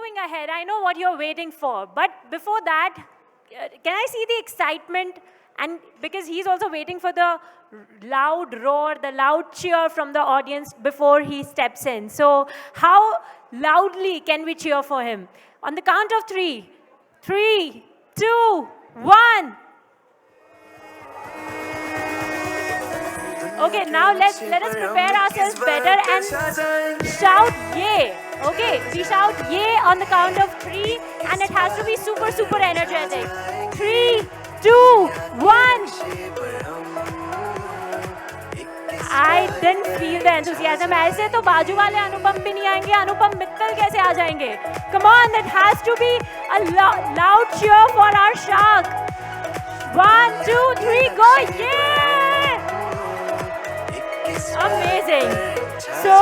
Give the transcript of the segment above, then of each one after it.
moving ahead, I know what you're waiting for. But before that, can I see the excitement? And because he's also waiting for the loud roar, the loud cheer from the audience before he steps in. So how loudly can we cheer for him? On the count of three. 3, 2, 1. Okay, now let us prepare ourselves better and shout yay. Okay, we shout yay on the count of 3 and it has to be super, super energetic. 3, 2, 1. I didn't feel the enthusiasm. ऐसे तो बाजू वाले अनुपम भी नहीं आएंगे. अनुपम मित्तल कैसे आ जाएंगे? Come on, that has to be a loud cheer for our shark. 1, 2, 3, go! Yeah! Amazing. So,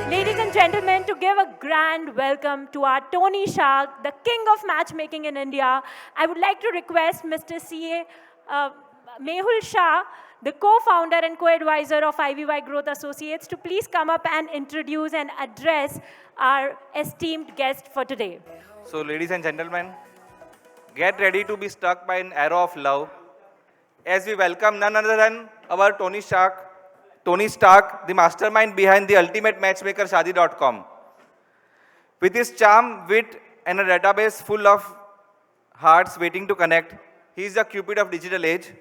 ladies and gentlemen, to give a grand welcome to our Tony Shark, the king of matchmaking in India, I would like to request Mr. C.A. Mehul Shah, the co-founder and co-advisor of IVY Growth Associates, to please come up and introduce and address our esteemed guest for today. So, ladies and gentlemen, get ready to be struck by an arrow of love as we welcome none other than our Tony Stark, the mastermind behind the ultimate matchmaker Shaadi.com. With his charm, wit, and a database full of hearts waiting to connect, he is the Cupid of digital age.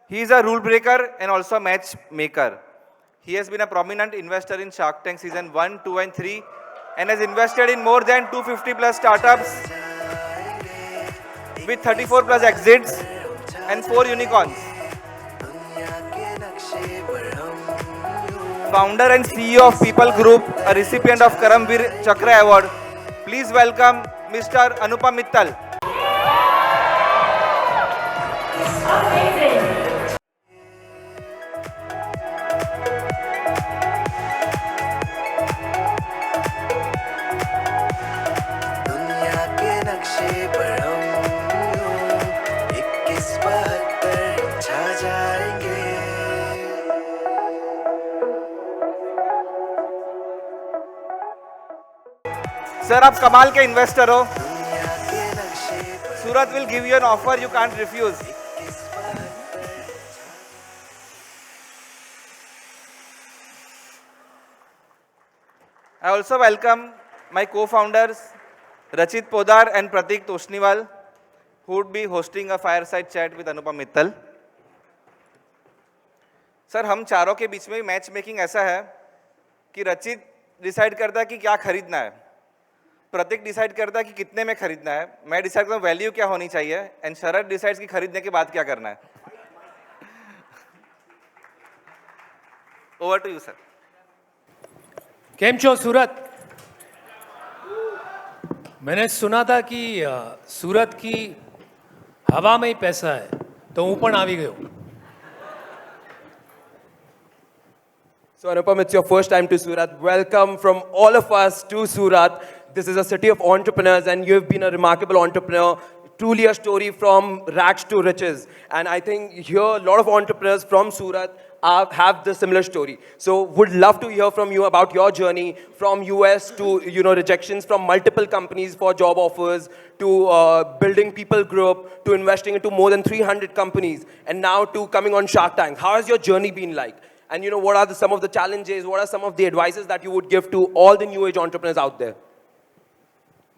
He is a rule breaker and also a matchmaker. He has been a prominent investor in Shark Tank Season 1, 2 and 3 and has invested in more than 250 plus startups with 34 plus exits and 4 unicorns. Founder and CEO of People Group, a recipient of Karamveer Chakra Award. Please welcome Mr. Anupam Mittal. Amazing. Sir, आप कमाल के investor हो. Surat will give you an offer you can't refuse. I also welcome my co-founders Rachit Podar and Pratik Toshniwal, who would be hosting a fireside chat with Anupam Mittal. Sir, हम चारों के बीच में match making ऐसा है कि रचित decide करता है कि क्या खरीदना है, प्रतीक डिसाइड करता है कि कितने में खरीदना है, मैं डिसाइड करता हूँ वैल्यू क्या होनी चाहिए, एंड शरद डिसाइड्स कि खरीदने के बाद क्या करना है. Over to you sir. केम छो सूरत? मैंने सुना था कि सूरत की हवा में ही पैसा है, तो હું પણ આવી ગયો. So Anupam, it's your first time to Surat. Welcome from all of us to Surat. This is a city of entrepreneurs and you've been a remarkable entrepreneur. Truly a story from rags to riches. And I think here a lot of entrepreneurs from Surat have the similar story. So would love to hear from you about your journey from US to rejections from multiple companies for job offers to building People Group to investing into more than 300 companies and now to coming on Shark Tank. How has your journey been like? And what are some of the challenges? What are some of the advices that you would give to all the new age entrepreneurs out there?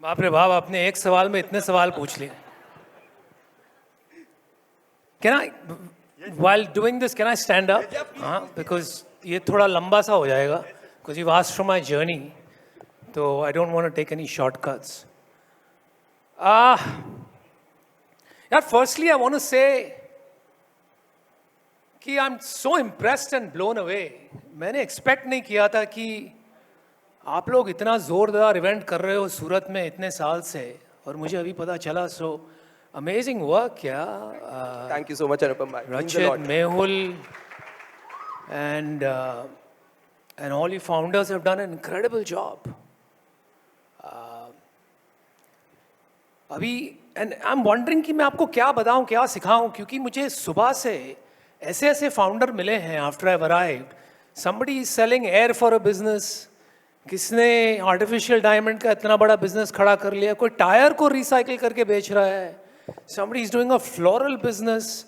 बाप रे बाप, आपने एक सवाल में इतने सवाल पूछ लिए. Can I, while doing this, can I stand up? Because ये थोड़ा लंबा सा हो जाएगा. Because you've asked for my journey, so I don't want to take any shortcuts. Yeah, firstly, I want to say कि I am so impressed and blown away. मैंने expect नहीं किया था कि आप लोग इतना ज़ोरदार इवेंट कर रहे हो सूरत में इतने साल से, और मुझे अभी पता चला. So amazing work. क्या थैंक यू सो मच अनुपम भाई. रचित, Mehul and all you founders have done an incredible job. अभी एंड आई एम वंडरिंग कि मैं आपको क्या बताऊं, क्या सिखाऊं, क्योंकि मुझे सुबह से ऐसे फाउंडर मिले हैं after I arrived. Somebody is selling air for a business, किसने आर्टिफिशियल डायमंड का इतना बड़ा बिजनेस खड़ा कर लिया, कोई टायर को रिसाइकिल करके बेच रहा है, somebody is doing a floral business.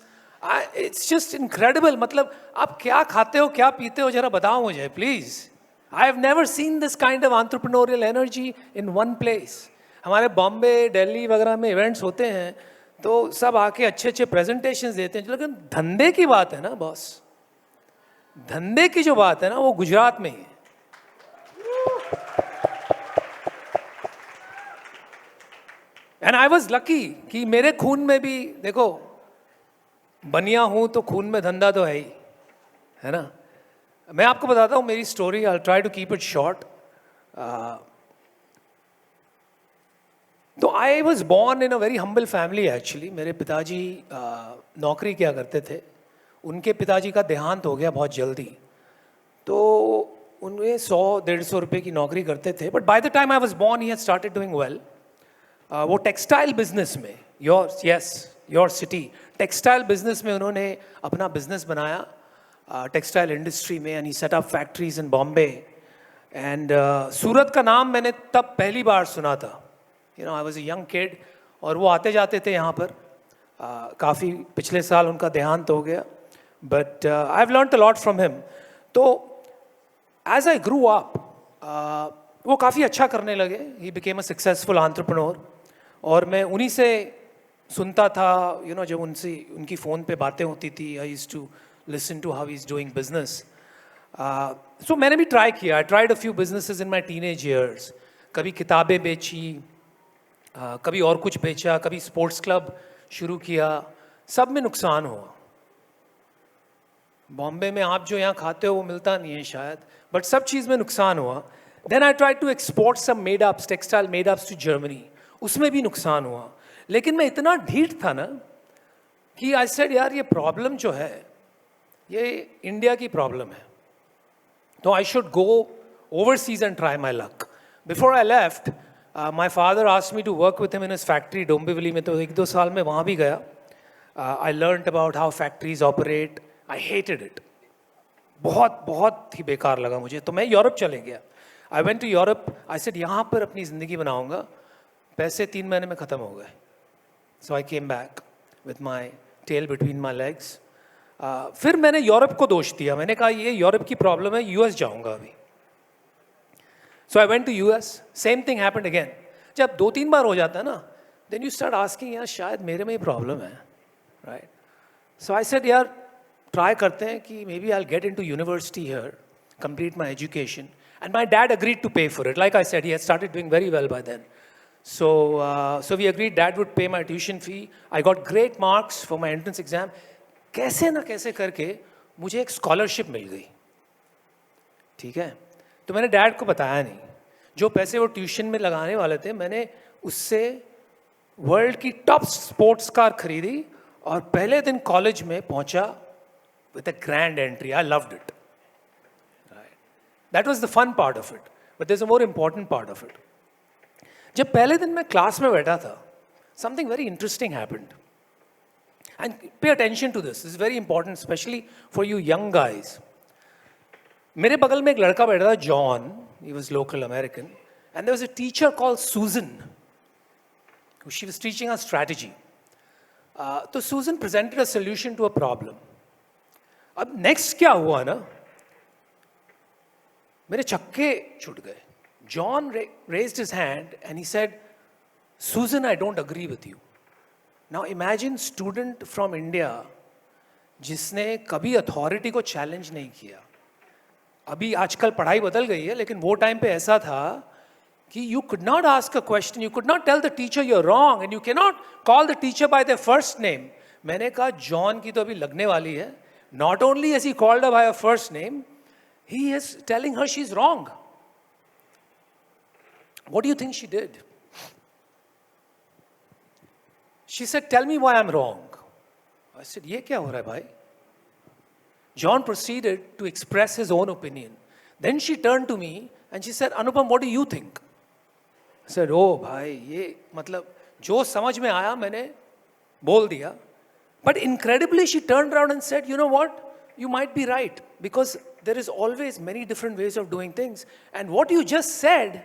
It's just incredible. मतलब आप क्या खाते हो, क्या पीते हो, जरा बताओ मुझे please. I have never seen this kind of entrepreneurial energy in one place. हमारे बॉम्बे, दिल्ली वगैरह में इवेंट्स होते हैं तो सब आके अच्छे अच्छे प्रेजेंटेशंस देते हैं, लेकिन धंधे की बात है ना बॉस, धंधे की जो बात है ना वो गुजरात में ही है. एंड आई वॉज लकी कि मेरे खून में भी, देखो बनिया हूं तो खून में धंधा तो है ही, है ना. मैं आपको बताता हूं मेरी story. I try to keep it short. तो I was born in a very humble family actually. मेरे पिताजी नौकरी किया करते थे. उनके पिताजी का देहांत हो गया बहुत जल्दी, तो उनमें 100-150 रुपये की नौकरी करते थे. But by the time I was born he had started doing well. वो टेक्सटाइल बिजनेस में, योर सिटी टेक्सटाइल बिजनेस में उन्होंने अपना बिजनेस बनाया, टेक्सटाइल इंडस्ट्री में. And he set up factories in Bombay. And Surat का नाम मैंने तब पहली बार सुना था. You know, I was a young kid और वो आते जाते थे यहाँ पर. काफ़ी पिछले साल उनका देहांत हो गया, but I have learned a lot from him. तो एज आई ग्रू अप वो काफ़ी अच्छा करने लगे. He became a successful entrepreneur. और मैं उन्हीं से सुनता था, यू नो, जब उनसे उनकी फ़ोन पे बातें होती थी, I used to listen to how he is doing business. So मैंने भी ट्राई किया. I tried a few businesses in my teenage years. कभी किताबें बेची, कभी और कुछ बेचा, कभी स्पोर्ट्स क्लब शुरू किया. सब में नुकसान हुआ. बॉम्बे में आप जो यहाँ खाते हो वो मिलता नहीं है शायद, बट सब चीज़ में नुकसान हुआ. Then I try to export some madeups, textile madeups to Germany. उसमें भी नुकसान हुआ. लेकिन मैं इतना ढीठ था ना कि आई सेड यार ये प्रॉब्लम जो है ये इंडिया की प्रॉब्लम है, तो I should go overseas and try my luck. Before I left my father asked me to work with him in his factory Dombivli में. तो 1-2 साल में वहाँ भी गया. I learned about how factories operate. I hated it. बहुत ही बेकार लगा मुझे. तो मैं यूरोप चले गया. I went to Europe. I said यहाँ पर अपनी ज़िंदगी बनाऊँगा. पैसे 3 महीने में ख़त्म हो गए. So I came back with my tail between my legs. फिर मैंने यूरोप को दोष दिया. मैंने कहा ये यूरोप की प्रॉब्लम है, यूएस जाऊँगा अभी. So I went to US. Same thing happened again. जब 2-3 बार हो जाता है ना, देन यू स्टार्ट आस्किंग यार शायद मेरे में ही प्रॉब्लम है, राइट. सो आई सेड यार ट्राई करते हैं कि maybe I get into university here, complete my education. And my dad agreed to pay for it. Like I said, he had started doing very well by then. So we agreed dad would pay my tuition fee. I got great marks for my entrance exam. कैसे ना कैसे करके मुझे एक scholarship मिल गई. ठीक है. तो मैंने डैड को बताया नहीं. जो पैसे वो ट्यूशन में लगाने वाले थे, मैंने उससे वर्ल्ड की टॉप स्पोर्ट्स कार खरीदी और पहले दिन कॉलेज में पहुंचा with a grand entry. I loved it. That was the fun part of it. But there is a more important part of it. जब पहले दिन मैं क्लास में बैठा था, something very interesting happened. And pay attention to this is very important, specially for you young guys. मेरे बगल में एक लड़का बैठा था, John. He was local American. And there was a teacher called सूजन. She was teaching us strategy. तो Susan presented a solution to a problem. अब नेक्स्ट क्या हुआ ना, मेरे चक्के छूट गए. John raised his hand and he said, Susan, I don't agree with you. Now imagine student from India जिसने कभी अथॉरिटी को चैलेंज नहीं किया. अभी आजकल पढ़ाई बदल गई है, लेकिन वो टाइम पे ऐसा था कि you could not ask a question, you could not tell the teacher you're wrong and you cannot call the teacher by their first name. मैंने कहा जॉन की तो अभी लगने वाली है. Not only has he called her by her first name, he is telling her she's wrong. What do you think she did? She said, tell me why I'm wrong. I said, ये क्या हो रहा है भाई? John proceeded to express his own opinion. Then she turned to me and she said, Anupam, what do you think? I said, oh भाई, ये मतलब जो समझ में आया मैंने बोल दिया. But incredibly she turned around and said, you know what? you might be right, because there is always many different ways of doing things. And what you just said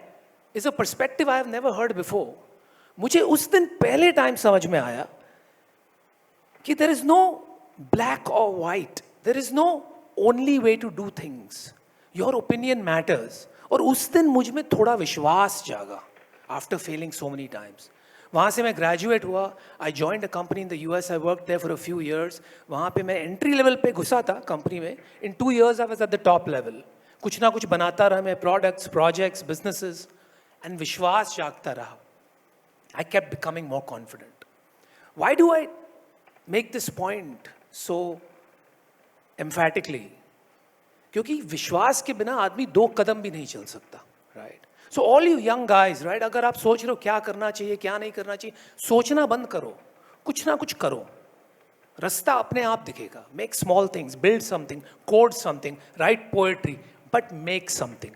is a perspective I have never heard before. मुझे उस दिन पहले time समझ में आया कि there is no black or white. There is no only way to do things. Your opinion matters. और उस दिन मुझ में थोड़ा विश्वास जागा after failing so many times. वहाँ से मैं ग्रेजुएट हुआ. I joined a company in the US. I work there for a few years. वहाँ पे मैं एंट्री लेवल पे घुसा था कंपनी में. इन 2 years I was at the top level. कुछ ना कुछ बनाता रहा मैं, प्रोडक्ट्स, प्रोजेक्ट्स, बिजनेसेस, एंड विश्वास जागता रहा. I kept becoming more confident. Why do I make this point so emphatically? क्योंकि विश्वास के बिना आदमी 2 कदम भी नहीं चल सकता. Right. So all you young guys, right, अगर आप सोच रहे हो क्या करना चाहिए क्या नहीं करना चाहिए, सोचना बंद करो. कुछ ना कुछ करो, रास्ता अपने आप दिखेगा. Make small things, build something, code something, write poetry, but make something.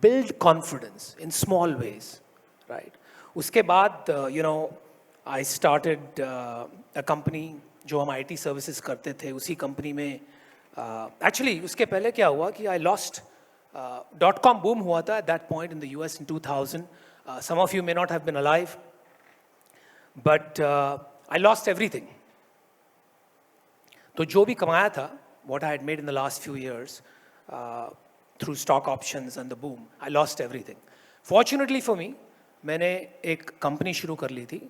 Build confidence in small ways. Right. उसके बाद you know I started a company जो हम IT सर्विसेज करते थे. उसी कंपनी में एक्चुअली उसके पहले क्या हुआ कि आई लॉस्ट .com boom हुआ था at that point in the US in 2000. Some of you may not have been alive, but I lost everything. तो जो भी कमाया था, what I had made in the last few years through stock options and the boom, I lost everything. Fortunately for me, मैंने एक company शुरू कर ली थी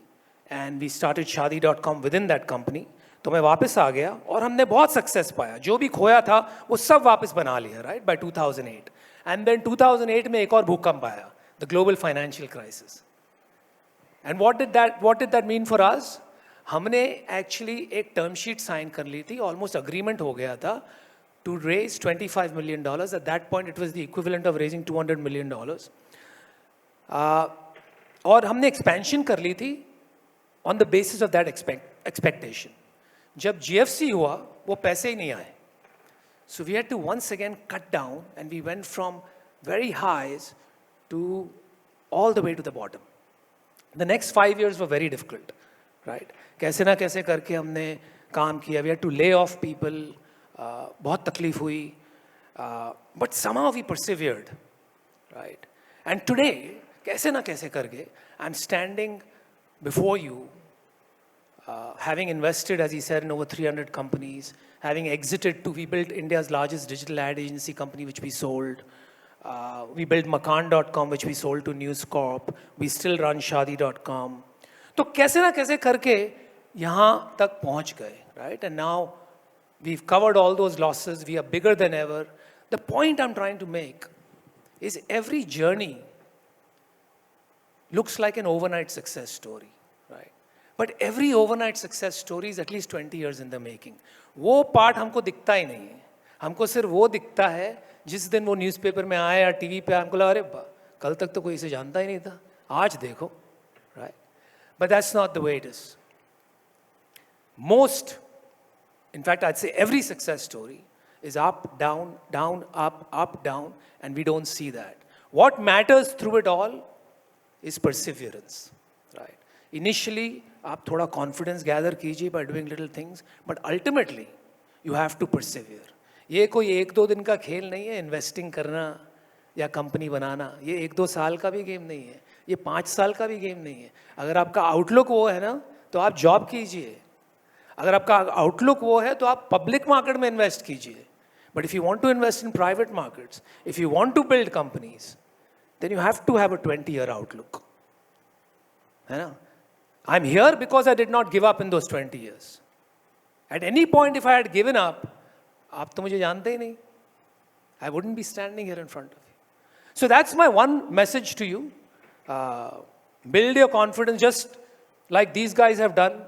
and we started Shaadi.com within that company. तो मैं वापस आ गया और हमने बहुत सक्सेस पाया. जो भी खोया था वो सब वापस बना लिया, राइट, बाय 2008. एंड देन 2008 में एक और भूकंप आया, the global financial crisis. And what did that mean for us? हमने एक्चुअली एक टर्म शीट साइन कर ली थी, ऑलमोस्ट अग्रीमेंट हो गया था to raise $25 million. At that point it was the equivalent of raising $200 million. और हमने एक्सपेंशन कर ली थी on the basis of that expectation. जब GFC हुआ वो पैसे ही नहीं आए. So we had to once again cut down and we went from very highs to all the way to the bottom. The next 5 years were very difficult, right? कैसे ना कैसे करके हमने काम किया. We had to lay off people. बहुत तकलीफ हुई. But somehow we persevered, right? And today कैसे ना कैसे करके I'm standing before you. Having invested, as he said, in over 300 companies, having exited we built India's largest digital ad agency company, which we sold. We built Makaan.com, which we sold to News Corp. We still run Shaadi.com. तो कैसे ना कैसे करके यहाँ तक पहुँच गए, right? And now we've covered all those losses. We are bigger than ever. The point I'm trying to make is every journey looks like an overnight success story, right? But every overnight success story is at least 20 years in the making. वो part हमको दिखता ही नहीं है. हमको सिर्फ वो दिखता है जिस दिन वो न्यूज़पेपर में आया या टीवी पे हमको लगा, अरे कल तक तो कोई इसे जानता ही नहीं था, आज देखो, right? But that's not the way it is. Most, in fact, I'd say every success story is up, down, down, up, down, and we don't see that. What matters through it all is perseverance, right? Initially, आप थोड़ा confidence gather कीजिए by doing little things, but ultimately you have to persevere. ये कोई 1-2 दिन का खेल नहीं है इन्वेस्टिंग करना या कंपनी बनाना. ये 1-2 साल का भी गेम नहीं है, ये 5 साल का भी गेम नहीं है. अगर आपका आउटलुक वो है ना तो आप जॉब कीजिए. अगर आपका आउटलुक वो है तो आप पब्लिक मार्केट में इन्वेस्ट कीजिए. But if you want to invest in private markets, if you want to build companies, then you have to have a 20-year outlook. है ना? I'm here because I did not give up in those 20 years. At any point, if I had given up, आप तो मुझे जानते ही नहीं. I wouldn't be standing here in front of you. So that's my one message to you. Build your confidence just like these guys have done.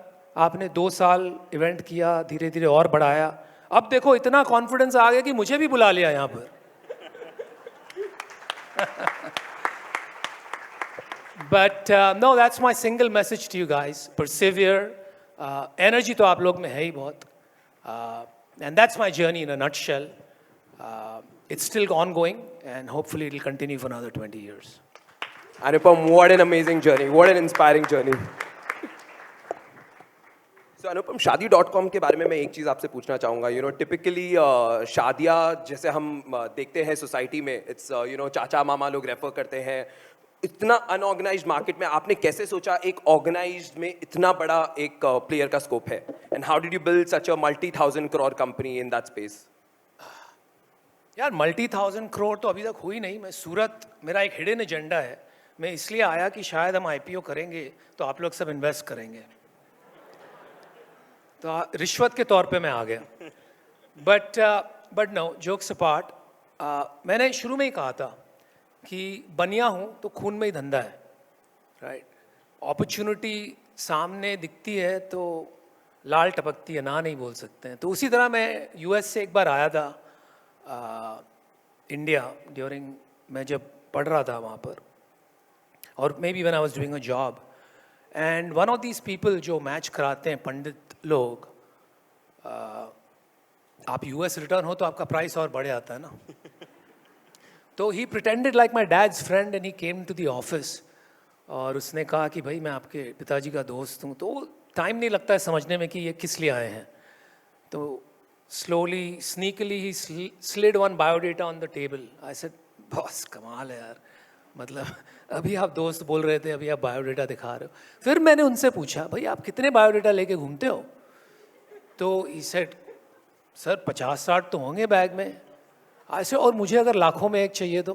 आपने 2 साल event किया, धीरे धीरे और बढ़ाया. अब देखो इतना कॉन्फिडेंस आ गया कि मुझे भी बुला लिया यहाँ पर. But no, that's my single message to you guys. Persevere. Energy तो आप लोग में है ही बहुत. And that's my journey in a nutshell. It's still ongoing and hopefully it will continue for another 20 years. Anupam, what an amazing journey. What an inspiring journey. So अनुपम, शादी.com के बारे में मैं एक चीज़ आपसे पूछना चाहूँगा. टिपिकली शादियाँ जैसे हम देखते हैं सोसाइटी में, इट्स चाचा मामा लोग रेफर करते हैं. इतना अनऑर्गेनाइज्ड मार्केट में आपने कैसे सोचा एक ऑर्गेनाइज्ड में इतना बड़ा एक प्लेयर का स्कोप है? And how did you build such a multi-thousand crore company in that space? यार multi-thousand crore तो अभी तक हुई नहीं. मैं सूरत, मेरा एक हिडन एजेंडा है. मैं इसलिए आया कि शायद हम IPO करेंगे तो आप लोग सब इन्वेस्ट करेंगे, तो रिश्वत के तौर पे मैं आ गया. बट नो, जोक्स अपार्ट, मैंने शुरू में ही कहा था कि बनिया हूँ तो खून में ही धंधा है, राइट. अपॉर्चुनिटी सामने दिखती है तो लाल टपकती है, ना नहीं बोल सकते हैं. तो उसी तरह मैं US से एक बार आया था इंडिया ड्यूरिंग, मैं जब पढ़ रहा था वहाँ पर, और may be when I was doing a job, and one of these people जो मैच कराते हैं पंडित लोग, आप US रिटर्न हो तो आपका प्राइस और बढ़ जाता है ना. तो he pretended like my dad's friend and he came to the office, और उसने कहा कि भाई मैं आपके पिताजी का दोस्त हूँ. तो टाइम नहीं लगता है समझने में कि ये किस लिए आए हैं. तो slowly sneakily he slid one biodata on the table. I said, boss कमाल है यार, मतलब अभी आप दोस्त बोल रहे थे, अभी आप बायोडेटा दिखा रहे हो. फिर मैंने उनसे पूछा, भाई आप कितने बायोडेटा लेके घूमते हो? तो ही सेड, सर 50-60 तो होंगे बैग में. ऐसे, और मुझे अगर लाखों में एक चाहिए तो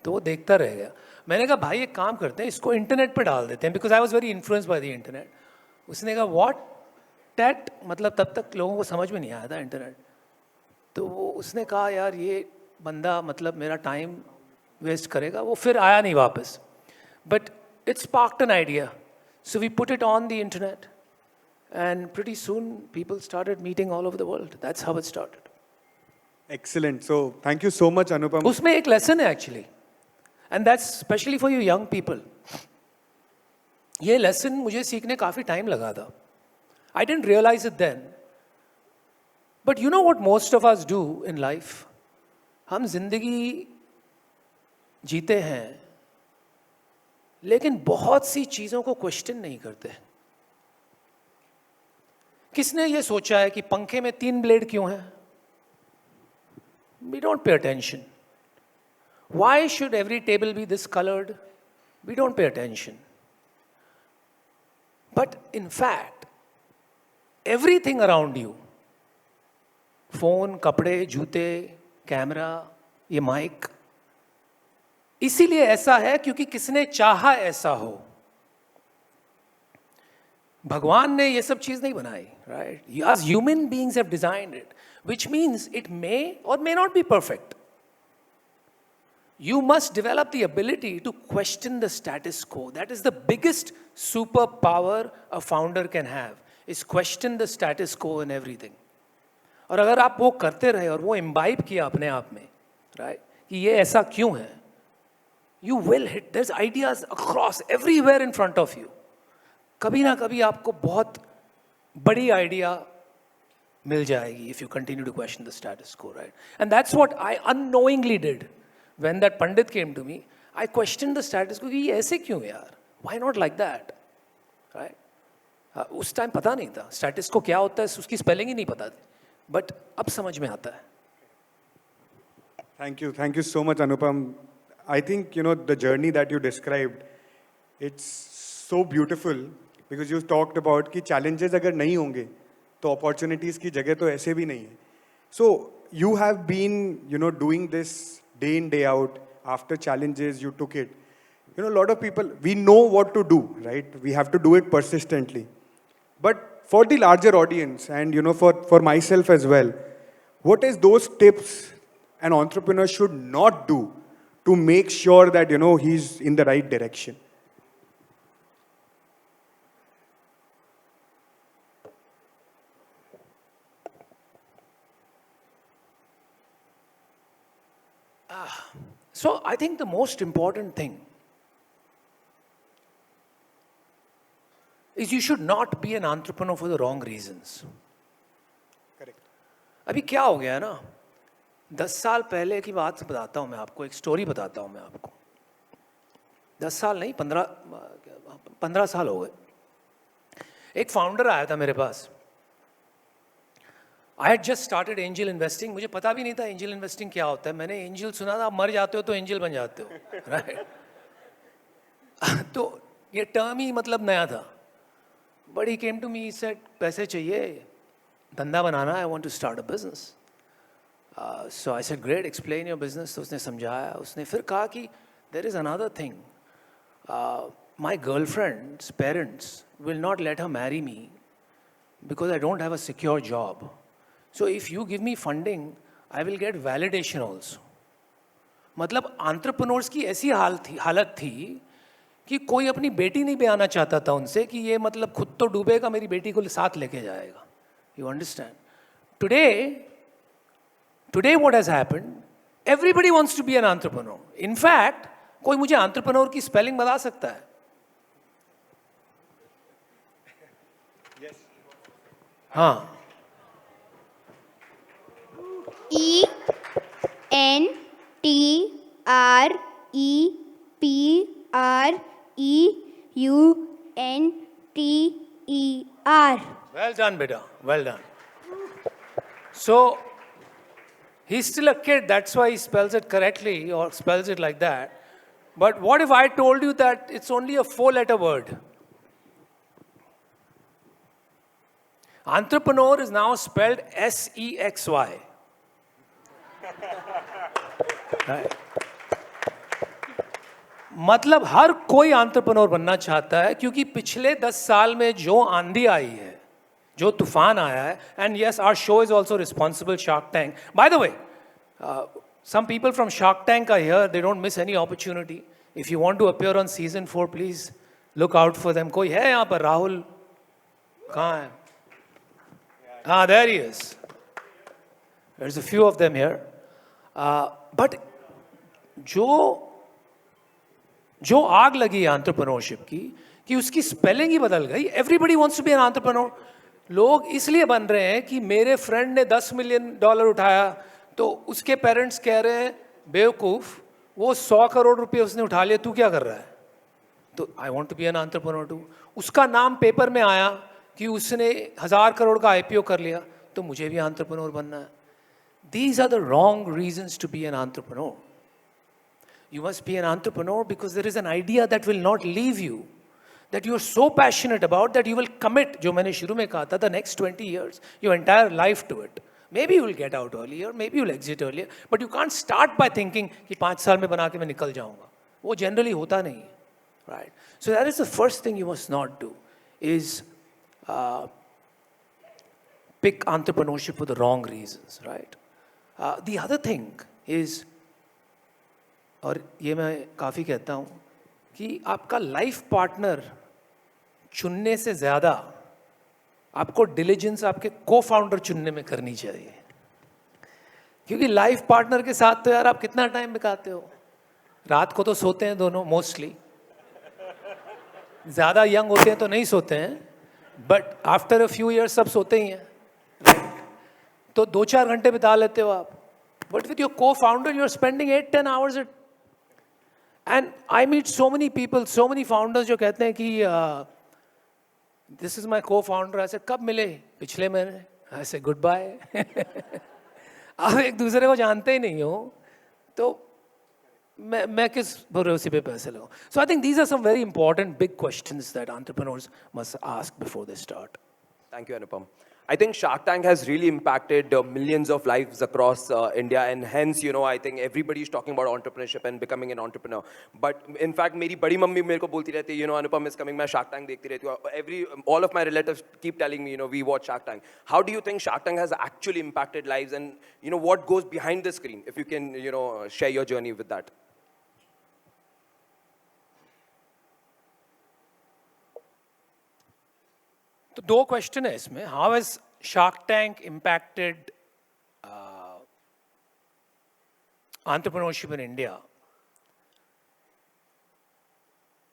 वो देखता रह गया. मैंने कहा भाई एक काम करते हैं, इसको इंटरनेट पे डाल देते हैं, because I was very influenced by the internet. उसने कहा व्हाट टैट, मतलब तब तक लोगों को समझ में नहीं आया था इंटरनेट. तो वो उसने कहा यार ये बंदा मतलब मेरा टाइम वेस्ट करेगा. वो फिर आया नहीं वापस. But it sparked an idea, so we put it on the internet and pretty soon people started meeting all over the world. That's how it started. Excellent. So thank you so much, Anupam. उसमें एक lesson है actually, and that's especially for you young people. ये lesson मुझे सीखने काफी time लगा था. I didn't realize it then. But you know what most of us do in life? हम जिंदगी जीते हैं, लेकिन बहुत सी चीजों को question नहीं करते. किसने ये सोचा है कि पंखे में 3 ब्लेड क्यों हैं? We don't pay attention. Why should every table be this colored? We don't pay attention. But in fact, everything around you, phone, कपड़े, जूते, कैमरा, ये माइक, इसीलिए ऐसा है क्योंकि किसने चाहा ऐसा हो. भगवान ने ये सब चीज नहीं बनाई, right? As human beings have designed it, which means it may or may not be perfect. You must develop the ability to question the status quo. That is the biggest superpower a founder can have, is question the status quo in everything. और अगर आप वो करते रहे और वो imbibe किया अपने आप में, right, कि ये ऐसा क्यों है, you will hit. There's ideas across everywhere in front of you. कभी ना कभी आपको बहुत बड़ी आइडिया मिल जाएगी if you continue to question the status quo, right? And that's what I unknowingly did when that Pandit came to me. I questioned the status quo कि ये ऐसे क्यों यार? Why not like that? Right? उस time पता नहीं था status quo क्या होता है, उसकी स्पेलिंग ही नहीं पता थी, बट अब समझ में आता है. Thank you so much, Anupam. I think the journey that you described, it's so beautiful. Because you talked about कि challenges अगर नहीं होंगे तो opportunities की जगह तो ऐसे भी नहीं है. So you have been doing this day in day out. After challenges you took it. A lot of people, we know what to do, right? We have to do it persistently. But for the larger audience and for myself as well, what is those tips an entrepreneur should not do to make sure that he's in the right direction? So I think the most important thing is you should not be an entrepreneur for the wrong reasons. Correct. अभी क्या हो गया है ना, 10 साल पहले की बात बताता हूँ मैं आपको, एक स्टोरी बताता हूँ मैं आपको. 10 साल नहीं, 15 साल हो गए. एक फाउंडर आया था मेरे पास. I had just started angel investing. मुझे पता भी नहीं था एंजल इन्वेस्टिंग क्या होता है. मैंने एंजल सुना था, मर जाते हो तो एंजल बन जाते हो, राइट. तो ये टर्म ही मतलब नया था. But he came to me, said पैसे चाहिए, धंधा बनाना, I want to start a business. So I said great, explain your business. तो उसने समझाया. उसने फिर कहा कि there is another thing, my girlfriend's parents will not let her marry me because I don't have a secure job. So if you give me funding, I will get validation also. मतलब entrepreneurs की ऐसी हालत थी कि कोई अपनी बेटी नहीं ब्याना चाहता था उनसे कि ये मतलब खुद तो डूबेगा, मेरी बेटी को साथ लेके जाएगा. You understand? Today what has happened? Everybody wants to be an entrepreneur. In fact, कोई मुझे entrepreneur की spelling बता सकता है? हाँ. ENTREPREUNTER. Well done, beta. Well done. So, he's still a kid, that's why he spells it correctly or spells it like that. But what if I told you that it's only a 4-letter word? Entrepreneur is now spelled SEXY. Right. मतलब हर कोई entrepreneur बनना चाहता है क्योंकि पिछले 10 साल में जो आंधी आई है, जो तूफान आया है, and yes our show is also responsible, shark tank. By the way, some people from Shark Tank are here. They don't miss any opportunity. If you want to appear on season 4, please look out for them. कोई है यहाँ पर? राहुल कहाँ है? Ah, there he is. There's a few of them here. But जो आग लगी है एंटरप्रेन्योरशिप की कि उसकी स्पेलिंग ही बदल गई. Everybody wants to be an entrepreneur. लोग इसलिए बन रहे हैं कि मेरे फ्रेंड ने $10 मिलियन उठाया तो उसके पेरेंट्स कह रहे हैं बेवकूफ़, वो 100 करोड़ रुपए उसने उठा लिया, तू क्या कर रहा है? तो I want to be an entrepreneur too. उसका नाम पेपर में आया कि उसने 1000 करोड़ का IPO कर लिया, तो मुझे भी एंटरप्रेन्योर बनना है. These are the wrong reasons to be an entrepreneur. You must be an entrepreneur because there is an idea that will not leave you, that you are so passionate about that you will commit, जो मैंने शुरू में कहा था, the next 20 years, your entire life to it. Maybe you will get out earlier, maybe you will exit earlier, but you can't start by thinking कि 5 साल में बना के मैं निकल जाऊंगा. वो generally होता नहीं, right? So that is the first thing you must not do, is pick entrepreneurship for the wrong reasons, right? The other thing is, और ये मैं काफ़ी कहता हूँ कि आपका लाइफ पार्टनर चुनने से ज़्यादा आपको डिलीजेंस आपके को फाउंडर चुनने में करनी चाहिए. क्योंकि लाइफ पार्टनर के साथ तो यार आप कितना टाइम बिताते हो? रात को तो सोते हैं दोनों मोस्टली, ज़्यादा यंग होते हैं तो नहीं सोते हैं, but after a few years सब सोते ही हैं, राइट? तो 2-4 घंटे बिता लेते हो आप. But with your cofounder you are spending 8-10 hours. And I meet so many people, so many founders जो कहते हैं कि दिस इज माई को फाउंडर. ऐसे कब मिले? पिछले महीने. ऐसे गुड बाय. आप एक दूसरे को जानते ही नहीं हो, तो मैं किस भरोसे पे पैसे लगाऊं? So I think these are some very important big questions that entrepreneurs must ask before they start. Thank you, Anupam. I think Shark Tank has really impacted millions of lives across India, and hence, you know, I think everybody is talking about entrepreneurship and becoming an entrepreneur. But in fact, मेरी बड़ी mummy मेरे को बोलती रहती है, you know, Anupam is coming, मैं Shark Tank देखती रहती हूँ. All of my relatives keep telling me, you know, we watch Shark Tank. How do you think Shark Tank has actually impacted lives, and you know, what goes behind the screen? If you can, you know, share your journey with that. तो 2 question है इसमें. How has shark tank impacted entrepreneurship in India?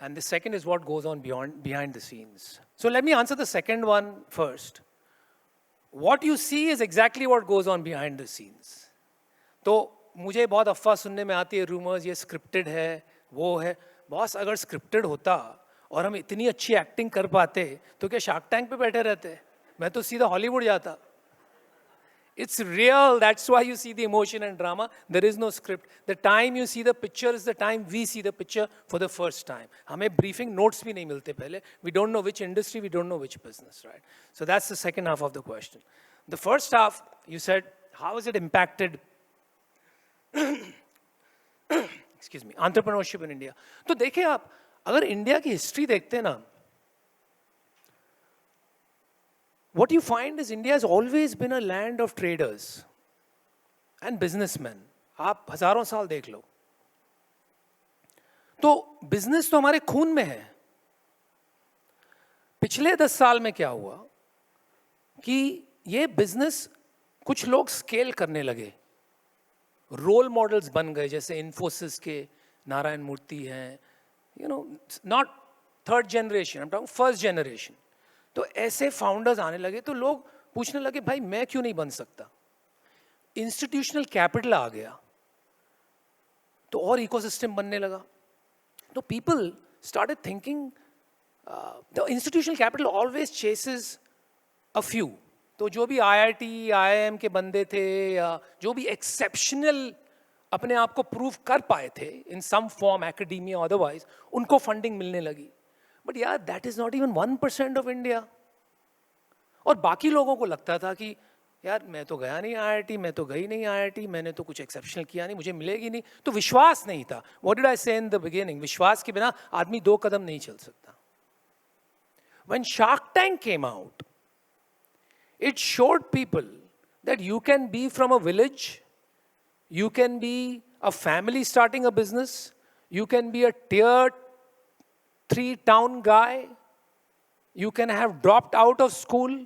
And the second is what goes on behind the scenes. So let me answer the second one first. What you see is exactly what goes on behind the scenes. तो मुझे बहुत अफवाह सुनने में आती है, rumours, ये scripted है, वो है. बॉस, अगर स्क्रिप्टेड होता और हम इतनी अच्छी एक्टिंग कर पाते तो क्या शार्क टैंक पे बैठे रहते? मैं तो सीधा हॉलीवुड जाता. It's real. That's why you see the emotion and drama. There is no script. The time you see the picture is the time we see the picture for the first time. हमें briefing notes भी नहीं मिलते पहले. We don't know which industry, we don't know which business, right? So that's the second half of the question. The first half, you said, how has it impacted excuse me, entrepreneurship in India? तो देखिए आप, अगर India की history देखते हैं ना, what you find is India has always been a land of traders and businessmen. आप हजारों साल देख लो. तो बिजनेस तो हमारे खून में है. पिछले 10 साल में क्या हुआ कि ये बिजनेस कुछ लोग स्केल करने लगे, रोल मॉडल्स बन गए, जैसे इन्फोसिस के नारायण मूर्ति हैं, you know, not third generation, I am talking first generation. तो ऐसे फाउंडर्स आने लगे तो लोग पूछने लगे, भाई मैं क्यों नहीं बन सकता? इंस्टीट्यूशनल कैपिटल आ गया तो और इकोसिस्टम बनने लगा. तो people started thinking, the institutional capital always chases a few. तो जो भी IIT, IIM के बंदे थे या जो भी एक्सेप्शनल अपने आप को प्रूव कर पाए थे इन सम फॉर्म, एकेडमिया अदरवाइज, उनको फंडिंग मिलने लगी. बट यार that is not even 1% of India. और बाकी लोगों को लगता था कि यार मैं तो गया नहीं IIT, मैं तो गई नहीं IIT, मैंने तो कुछ एक्सेप्शनल किया नहीं, मुझे मिलेगी नहीं. तो विश्वास नहीं था. व्हाट डिड आई से इन द बिगिनिंग? विश्वास के बिना आदमी 2 कदम नहीं चल सकता. When shark tank came out, it showed people that you can be from a village, you can be a family starting a business, you can be a tier 3 town guy, you can have dropped out of school,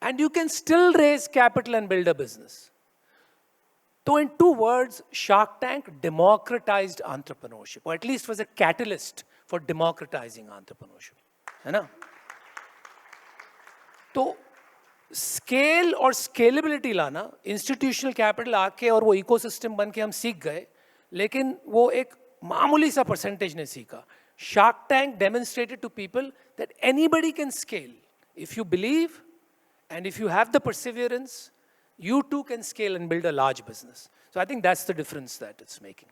and you can still raise capital and build a business. So in 2 words, Shark Tank democratized entrepreneurship, or at least was a catalyst for democratizing entrepreneurship. है ना? तो scale और scalability लाना, institutional capital आके और वो ecosystem बन के हम सीख गए, लेकिन वो एक मामूली सा परसेंटेज ने सीखा. Shark tank demonstrated to people that anybody can scale if you believe and if you have the perseverance, you too can scale and build a large business. So I think that's the difference that it's making.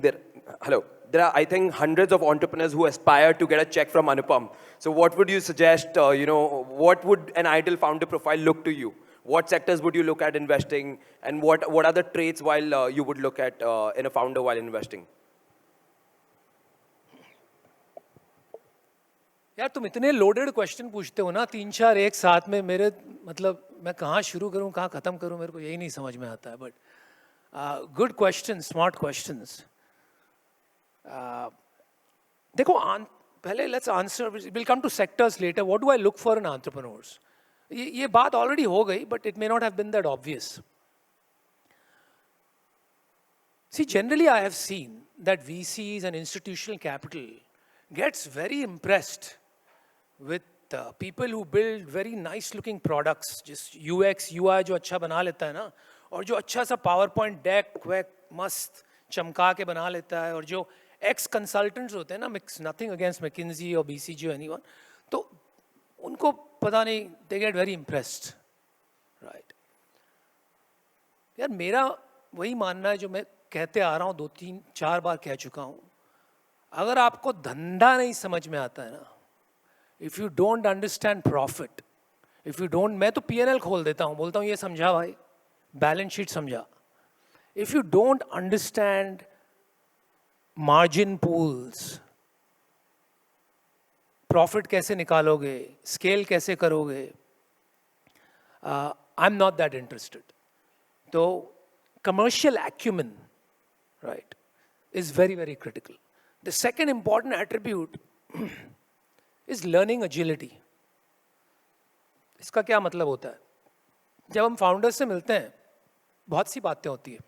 There are, I think, hundreds of entrepreneurs who aspire to get a check from Anupam. So what would you suggest, what would an ideal founder profile look to you? What sectors would you look at investing? And what are the traits while you would look at in a founder while investing? यार तुम इतने loaded question पूछते हो ना, 3-4 एक साथ में, मेरे मतलब मैं कहाँ शुरू करूँ कहाँ ख़त्म करूँ, मेरे को यही नहीं समझ में आता है. But good question, smart questions. देखो पहले let's answer, will come to sectors later. What do I look for in entrepreneurs? ये बात ऑलरेडी हो गई, but it may not have been that obvious. See generally I have seen that VCs and institutional capital gets very impressed with people who build very nice looking products, just UX UI जो अच्छा बना लेता है ना, और जो अच्छा सा PowerPoint deck वैक मस्त चमका के बना लेता है, और जो ex consultants होते हैं ना, nothing against McKinsey or BCG or anyone, तो उनको पता नहीं, they get very impressed, right? यार मेरा वही मानना है जो मैं कहते आ रहा हूँ, 2-3-4 बार कह चुका हूँ. अगर आपको धंधा नहीं समझ में आता है ना, if you don't understand profit, if you don't, मैं तो P&L खोल देता हूँ, बोलता हूँ ये समझा भाई, बैलेंस शीट समझा. If you don't understand margin pools, profit कैसे निकालोगे, स्केल कैसे करोगे, I am not that interested. तो commercial acumen, right, is very very critical. The second important attribute is learning agility. इसका क्या मतलब होता है? जब हम फाउंडर्स से मिलते हैं, बहुत सी बातें होती है,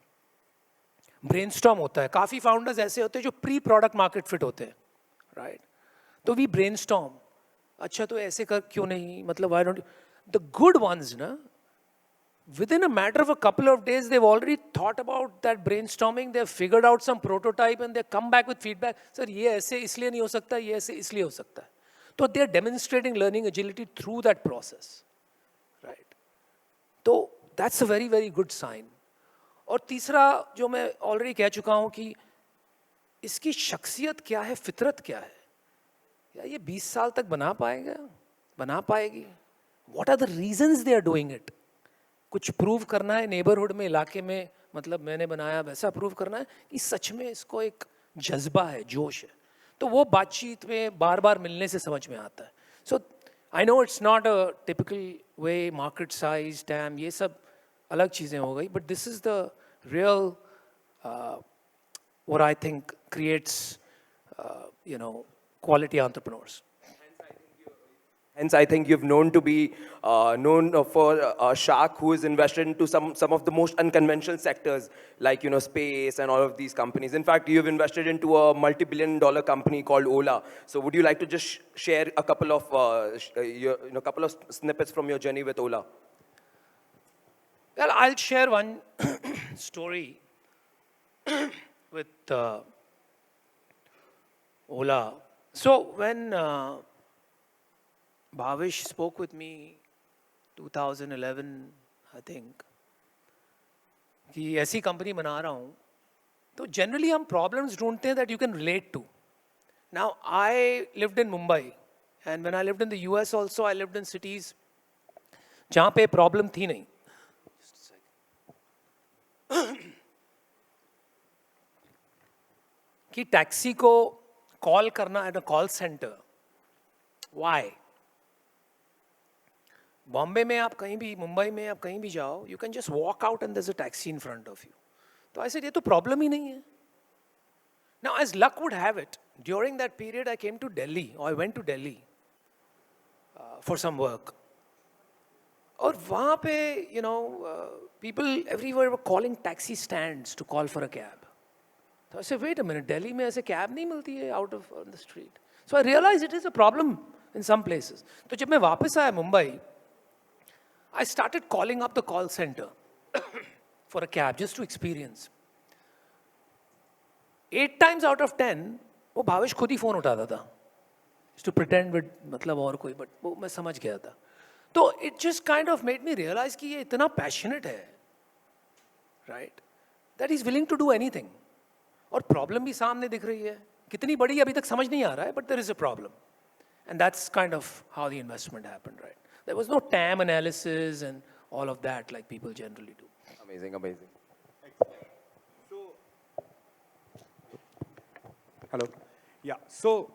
ब्रेनस्टॉर्म होता है. काफ़ी फाउंडर्स ऐसे होते हैं जो प्री प्रोडक्ट मार्केट फिट होते हैं, राइट? तो we within a matter of a couple of days, they've already thought about that brainstorming, they've figured out some prototype and they come back with feedback. Sir, ये ऐसे इसलिए नहीं हो सकता, ये ऐसे इसलिए हो सकता है. So they're demonstrating learning agility through that process, right? So that's a very, very good sign. और तीसरा जो मैं already कह चुका हूँ कि इसकी शख्सियत क्या है, फितरत क्या है? या ये 20 साल तक बना पाएगा, बना पाएगी? What are the reasons they are doing it? कुछ प्रूव करना है नेबरहुड में, इलाके में, मतलब मैंने बनाया वैसा प्रूव करना है कि सच में इसको एक जज्बा है, जोश है. तो वो बातचीत में बार बार मिलने से समझ में आता है. So I know it's not a typical way, market size, TAM, ये सब अलग चीज़ें हो गई, but this is the real what I think creates quality entrepreneurs. Hence, I think you've known to be known for Shark, who is invested into some of the most unconventional sectors, like space and all of these companies. In fact, you've invested into a multi-billion-dollar company called Ola. So, would you like to just share a couple of couple of snippets from your journey with Ola? Well, I'll share one story with Ola. So when Bhavish spoke with me 2011, I think, कि ऐसी company बना रहा हूँ, तो generally हम problems ढूंढते हैं that you can relate to. Now, I lived in Mumbai, and when I lived in the US also, I lived in cities जहाँ पे problem थी नहीं. कि टैक्सी को कॉल करना at a call centre, why? Bombay में आप कहीं भी, मुंबई में आप कहीं भी जाओ, you can just walk out and there is a taxi in front of you. तो ऐसे ये तो प्रॉब्लम ही नहीं है. Now as luck would have it, during that period I came to Delhi, और I went to Delhi for some work. और वहाँ पे people everywhere were calling taxi stands to call for a cab. So I said, wait a minute, Delhi में ऐसे cab नहीं मिलती है out of on the street. So I realized it is a problem in some places. तो जब मैं वापस आया Mumbai, I started calling up the call center for a cab just to experience. 8 times out of 10, वो भावेश खुद ही phone उठाता था. Just to pretend with मतलब और कोई, but वो मैं समझ गया था. तो it just kind of made me realize कि ये इतना passionate है, right? That he's willing to do anything. और problem भी सामने दिख रही है. कितनी बड़ी अभी तक समझ नहीं आ रहा है, but there is a problem. And that's kind of how the investment happened, right? There was no TAM analysis and all of that like people generally do. Amazing, amazing. Hello. Yeah. So,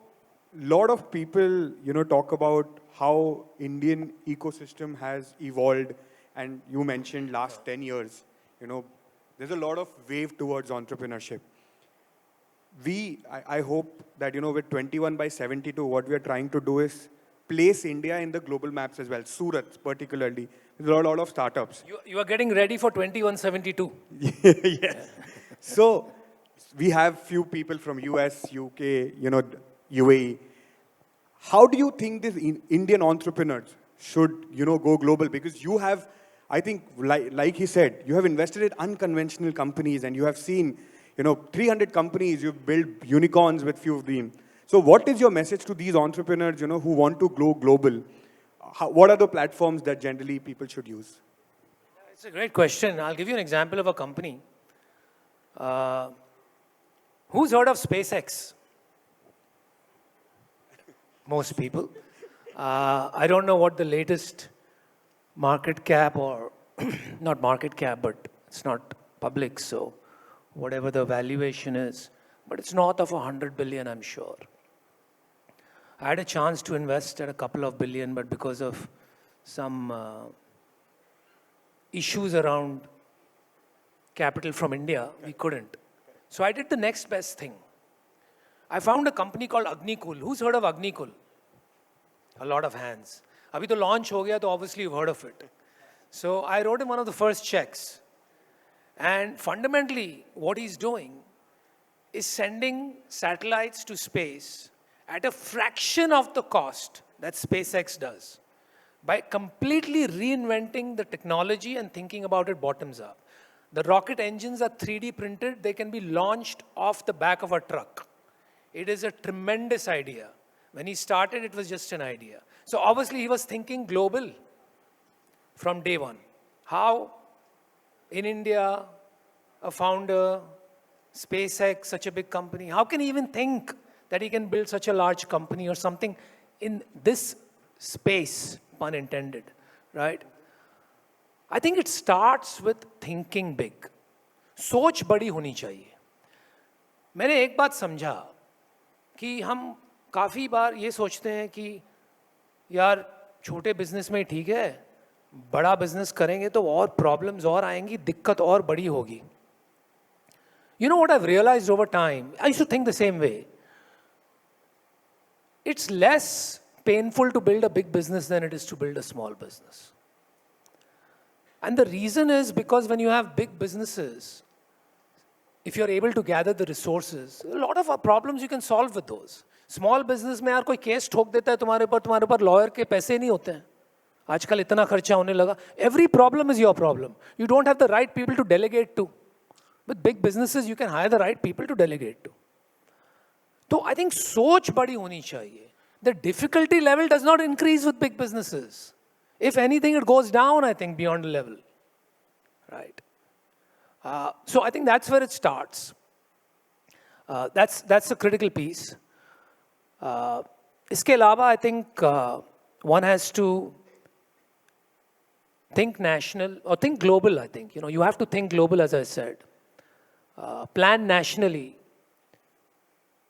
lot of people, talk about how Indian ecosystem has evolved, and you mentioned last 10 years. There's a lot of wave towards entrepreneurship. I hope that with 21/72, what we are trying to do is place India in the global maps as well. Surat, particularly, there's a lot of startups. You are getting ready for 21/72. Yes. So we have few people from US, UK, UAE. How do you think these Indian entrepreneurs should, go global? Because you have, I think, like he said, you have invested in unconventional companies, and you have seen, 300 companies. You've built unicorns with few of them. So, what is your message to these entrepreneurs, who want to go global? What are the platforms that generally people should use? It's a great question. I'll give you an example of a company. Who's heard of SpaceX? Most people. I don't know what the latest market cap, or not market cap, but it's not public, so whatever the valuation is, but it's north of 100 billion, I'm sure. I had a chance to invest at a couple of billion, but because of some issues around capital from India, we couldn't. So I did the next best thing. I found a company called Agnikul. Who's heard of Agnikul? A lot of hands. Abhi to launch ho gaya, to obviously you've heard of it. So I wrote him one of the first checks. And fundamentally, what he's doing is sending satellites to space at a fraction of the cost that SpaceX does. by completely reinventing the technology and thinking about it bottoms up. The rocket engines are 3D printed, they can be launched off the back of a truck. It is a tremendous idea. When he started, it was just an idea. So obviously he was thinking global from day one. How in India, a founder, SpaceX, such a big company, how can he even think that he can build such a large company or something in this space, pun intended, right? I think it starts with thinking big. सोच बड़ी होनी चाहिए. मैंने एक बात समझा कि हम काफ़ी बार ये सोचते हैं कि यार छोटे बिजनेस में ठीक है, बड़ा बिजनेस करेंगे तो और प्रॉब्लम्स और आएंगी, दिक्कत और बड़ी होगी. You know what I've realized over time? I used to think the same way. It's less painful to build a big business than it is to build a small business. And the reason is because when you have big businesses, if you're able to gather the resources, a lot of our problems you can solve with those. Small business में यार कोई case ठोक देता है तुम्हारे ऊपर lawyer के पैसे नहीं होते हैं. आजकल इतना खर्चा होने लगा. Every problem is your problem. You don't have the right people to delegate to. With big businesses, you can hire the right people to delegate to. So I think सोच बड़ी होनी चाहिए. The difficulty level does not increase with big businesses. If anything, it goes down, I think, beyond a level. Right? So I think that's where it starts. That's a critical piece. इसके अलावा, I think one has to think national or think global, I think. You have to think global, as I said. Plan nationally,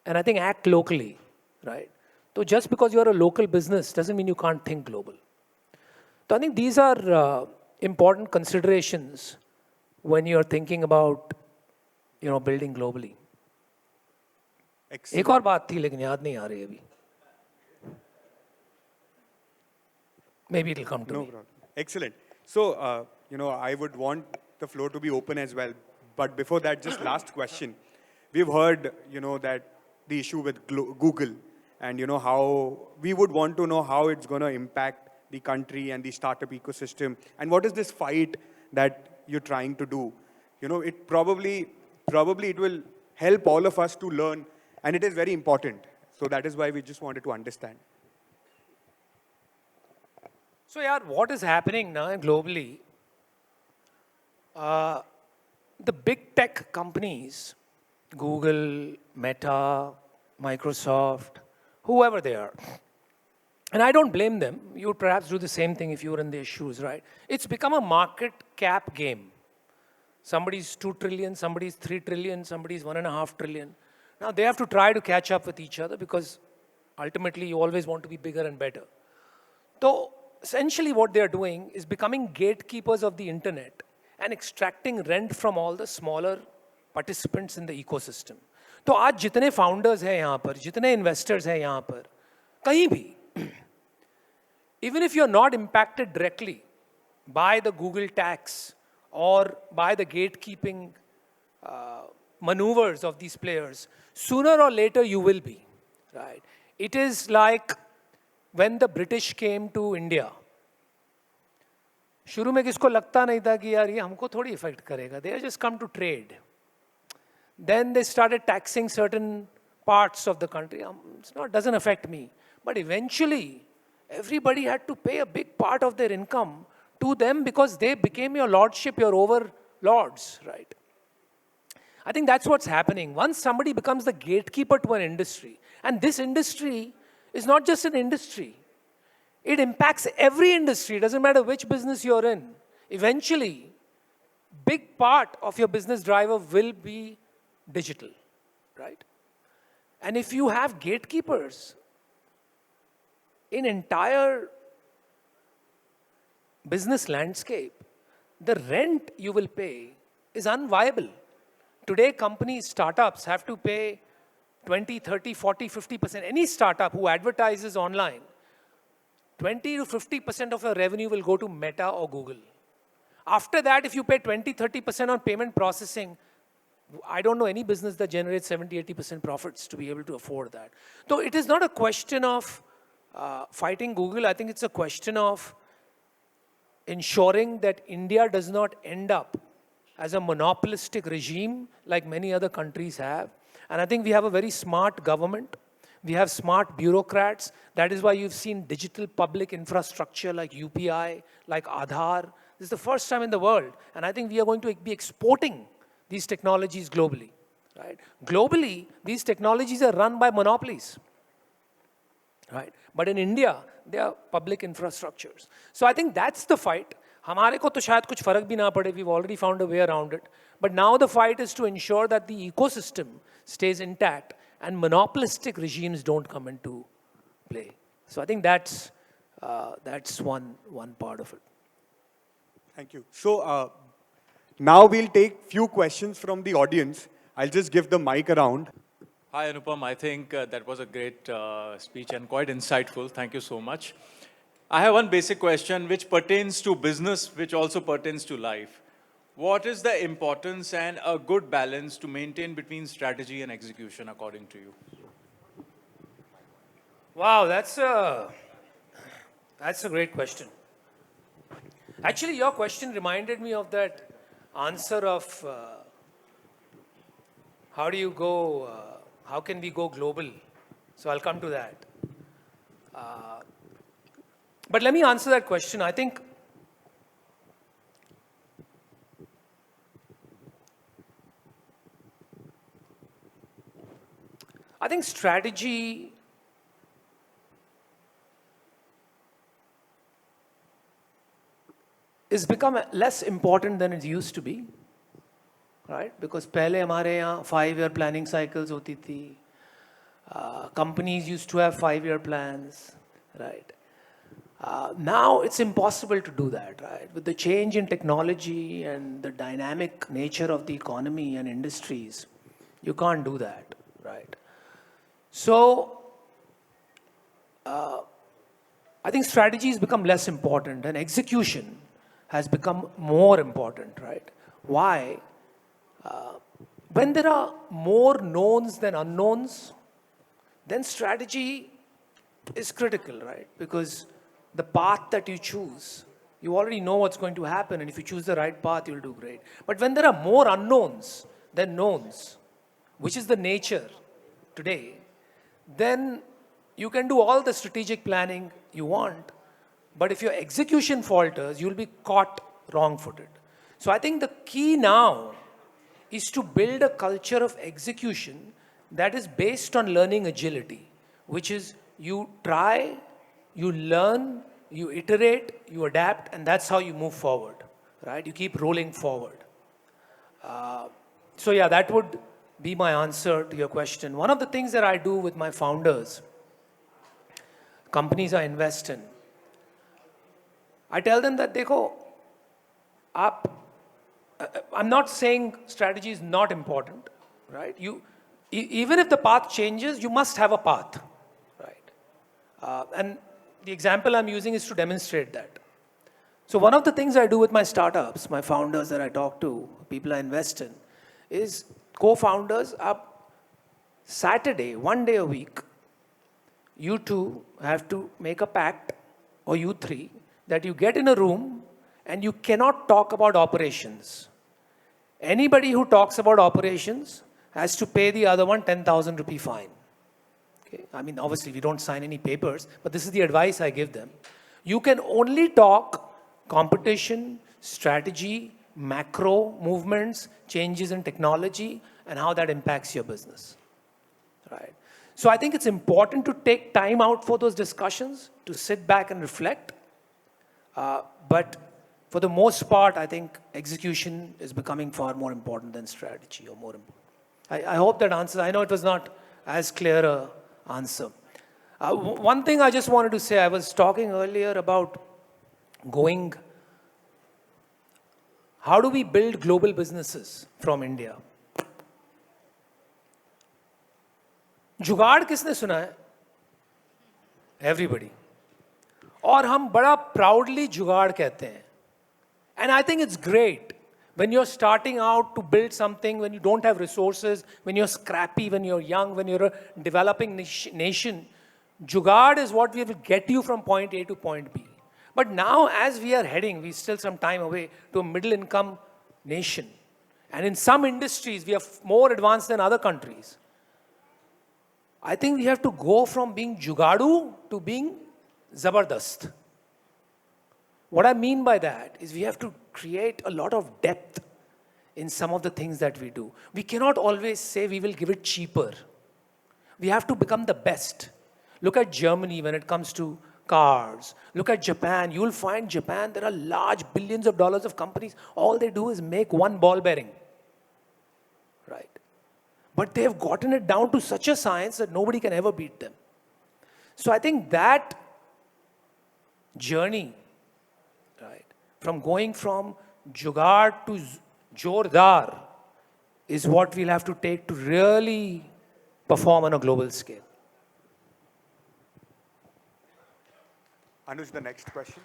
and I think act locally, right? So just because you're a local business doesn't mean you can't think global. So I think these are important considerations when you're thinking about, building globally. Excellent. एक और बात थी लेकिन याद नहीं आ रही अभी. Maybe it'll come to No me. problem. Excellent. So, I would want the floor to be open as well. But before that, just last question. We've heard, that the issue with Google and, how we would want to know how it's going to impact the country and the startup ecosystem. And what is this fight that you're trying to do? It probably it will help all of us to learn, and it is very important. So that is why we just wanted to understand. So, yaar, what is happening now globally? The big tech companies, Google, Meta, Microsoft, whoever they are, and I don't blame them. You would perhaps do the same thing if you were in their shoes, right? It's become a market cap game. Somebody's 2 trillion, somebody's 3 trillion, somebody's 1.5 trillion. Now they have to try to catch up with each other because ultimately you always want to be bigger and better. So essentially what they're doing is becoming gatekeepers of the internet and extracting rent from all the smaller participants in the ecosystem. तो आज जितने founders हैं यहाँ पर, जितने investors हैं यहाँ पर, कहीं भी, even if you're not impacted directly by the Google tax or by the gatekeeping maneuvers of these players, sooner or later you will be, right? It is like when the British came to India. शुरू में किसको लगता नहीं था कि यार ये हमको थोड़ी इफेक्ट करेगा. They just come to trade. Then they started taxing certain parts of the country. Doesn't affect me. But eventually, everybody had to pay a big part of their income to them because they became your lordship, your overlords, right? I think that's what's happening. Once somebody becomes the gatekeeper to an industry, and this industry is not just an industry. It impacts every industry. It doesn't matter which business you're in. Eventually, big part of your business driver will be digital, right? And if you have gatekeepers in entire business landscape, the rent you will pay is unviable. Today, companies, startups have to pay 20, 30, 40, 50%. Any startup who advertises online, 20 to 50% of your revenue will go to Meta or Google. After that, if you pay 20, 30% on payment processing, I don't know any business that generates 70, 80% profits to be able to afford that. So it is not a question of fighting Google. I think it's a question of ensuring that India does not end up as a monopolistic regime like many other countries have. And I think we have a very smart government. We have smart bureaucrats. That is why you've seen digital public infrastructure like UPI, like Aadhaar. This is the first time in the world. And I think we are going to be exporting these technologies globally. Right? Globally, these technologies are run by monopolies. Right? But in India, they are public infrastructures. So I think that's the fight. हमारे को तो शायद कुछ फर्क भी ना पड़े. We've already found a way around it. But now the fight is to ensure that the ecosystem stays intact and monopolistic regimes don't come into play. So I think that's one part of it. Thank you. So now we'll take few questions from the audience. I'll just give the mic around. Hi, Anupam. I think that was a great speech and quite insightful. Thank you so much. I have one basic question which pertains to business, which also pertains to life. What is the importance and a good balance to maintain between strategy and execution, according to you? Wow, that's a great question. Actually, your question reminded me of that answer of how can we go global? So I'll come to that. But let me answer that question. I think strategy is become less important than it used to be, right? Because पहले हमारे यहाँ 5-year planning cycles होती थी. Companies used to have 5-year plans, right? Now it's impossible to do that, right? With the change in technology and the dynamic nature of the economy and industries, you can't do that, right? So, I think strategy has become less important and execution has become more important, right? Why? When there are more knowns than unknowns, then strategy is critical, right? Because the path that you choose, you already know what's going to happen, and if you choose the right path, you'll do great. But when there are more unknowns than knowns, which is the nature today, then you can do all the strategic planning you want, but if your execution falters, you'll be caught wrong-footed. So I think the key now is to build a culture of execution that is based on learning agility, which is you try, you learn, you iterate, you adapt, and that's how you move forward, right? You keep rolling forward. So yeah, that would be my answer to your question. One of the things that I do with my founders, companies I invest in, I tell them that, dekho, I'm not saying strategy is not important, right? Even if the path changes, you must have a path, right? And the example I'm using is to demonstrate that. So one of the things I do with my startups, my founders that I talk to, people I invest in, is co-founders up Saturday, 1 day a week, you two have to make a pact, or you three, that you get in a room and you cannot talk about operations. Anybody who talks about operations has to pay the other one 10,000 rupee fine. Okay? I mean, obviously we don't sign any papers, but this is the advice I give them. You can only talk competition, strategy, macro movements, changes in technology, and how that impacts your business, right? So I think it's important to take time out for those discussions, to sit back and reflect. But for the most part, I think execution is becoming far more important than strategy, or more important. I hope that answers. I know it was not as clear an answer. One thing I just wanted to say, I was talking earlier about how do we build global businesses from India? जुगाड़ किसने सुना है? Everybody. और हम बड़ा proudly जुगाड़ कहते हैं. And I think it's great when you're starting out to build something, when you don't have resources, when you're scrappy, when you're young, when you're a developing nation. Jugaad is what will get you from point A to point B. But now, as we are heading, we're still some time away to a middle income nation. And in some industries, we are more advanced than other countries. I think we have to go from being jugadu to being zabardast. What I mean by that is we have to create a lot of depth in some of the things that we do. We cannot always say we will give it cheaper. We have to become the best. Look at Germany when it comes to cars. Look at Japan. You will find Japan, there are large billions of dollars of companies. All they do is make one ball bearing. Right? But they have gotten it down to such a science that nobody can ever beat them. So I think that journey, right, from going from jugaad to jordar is what we'll have to take to really perform on a global scale. Anuj, the next question.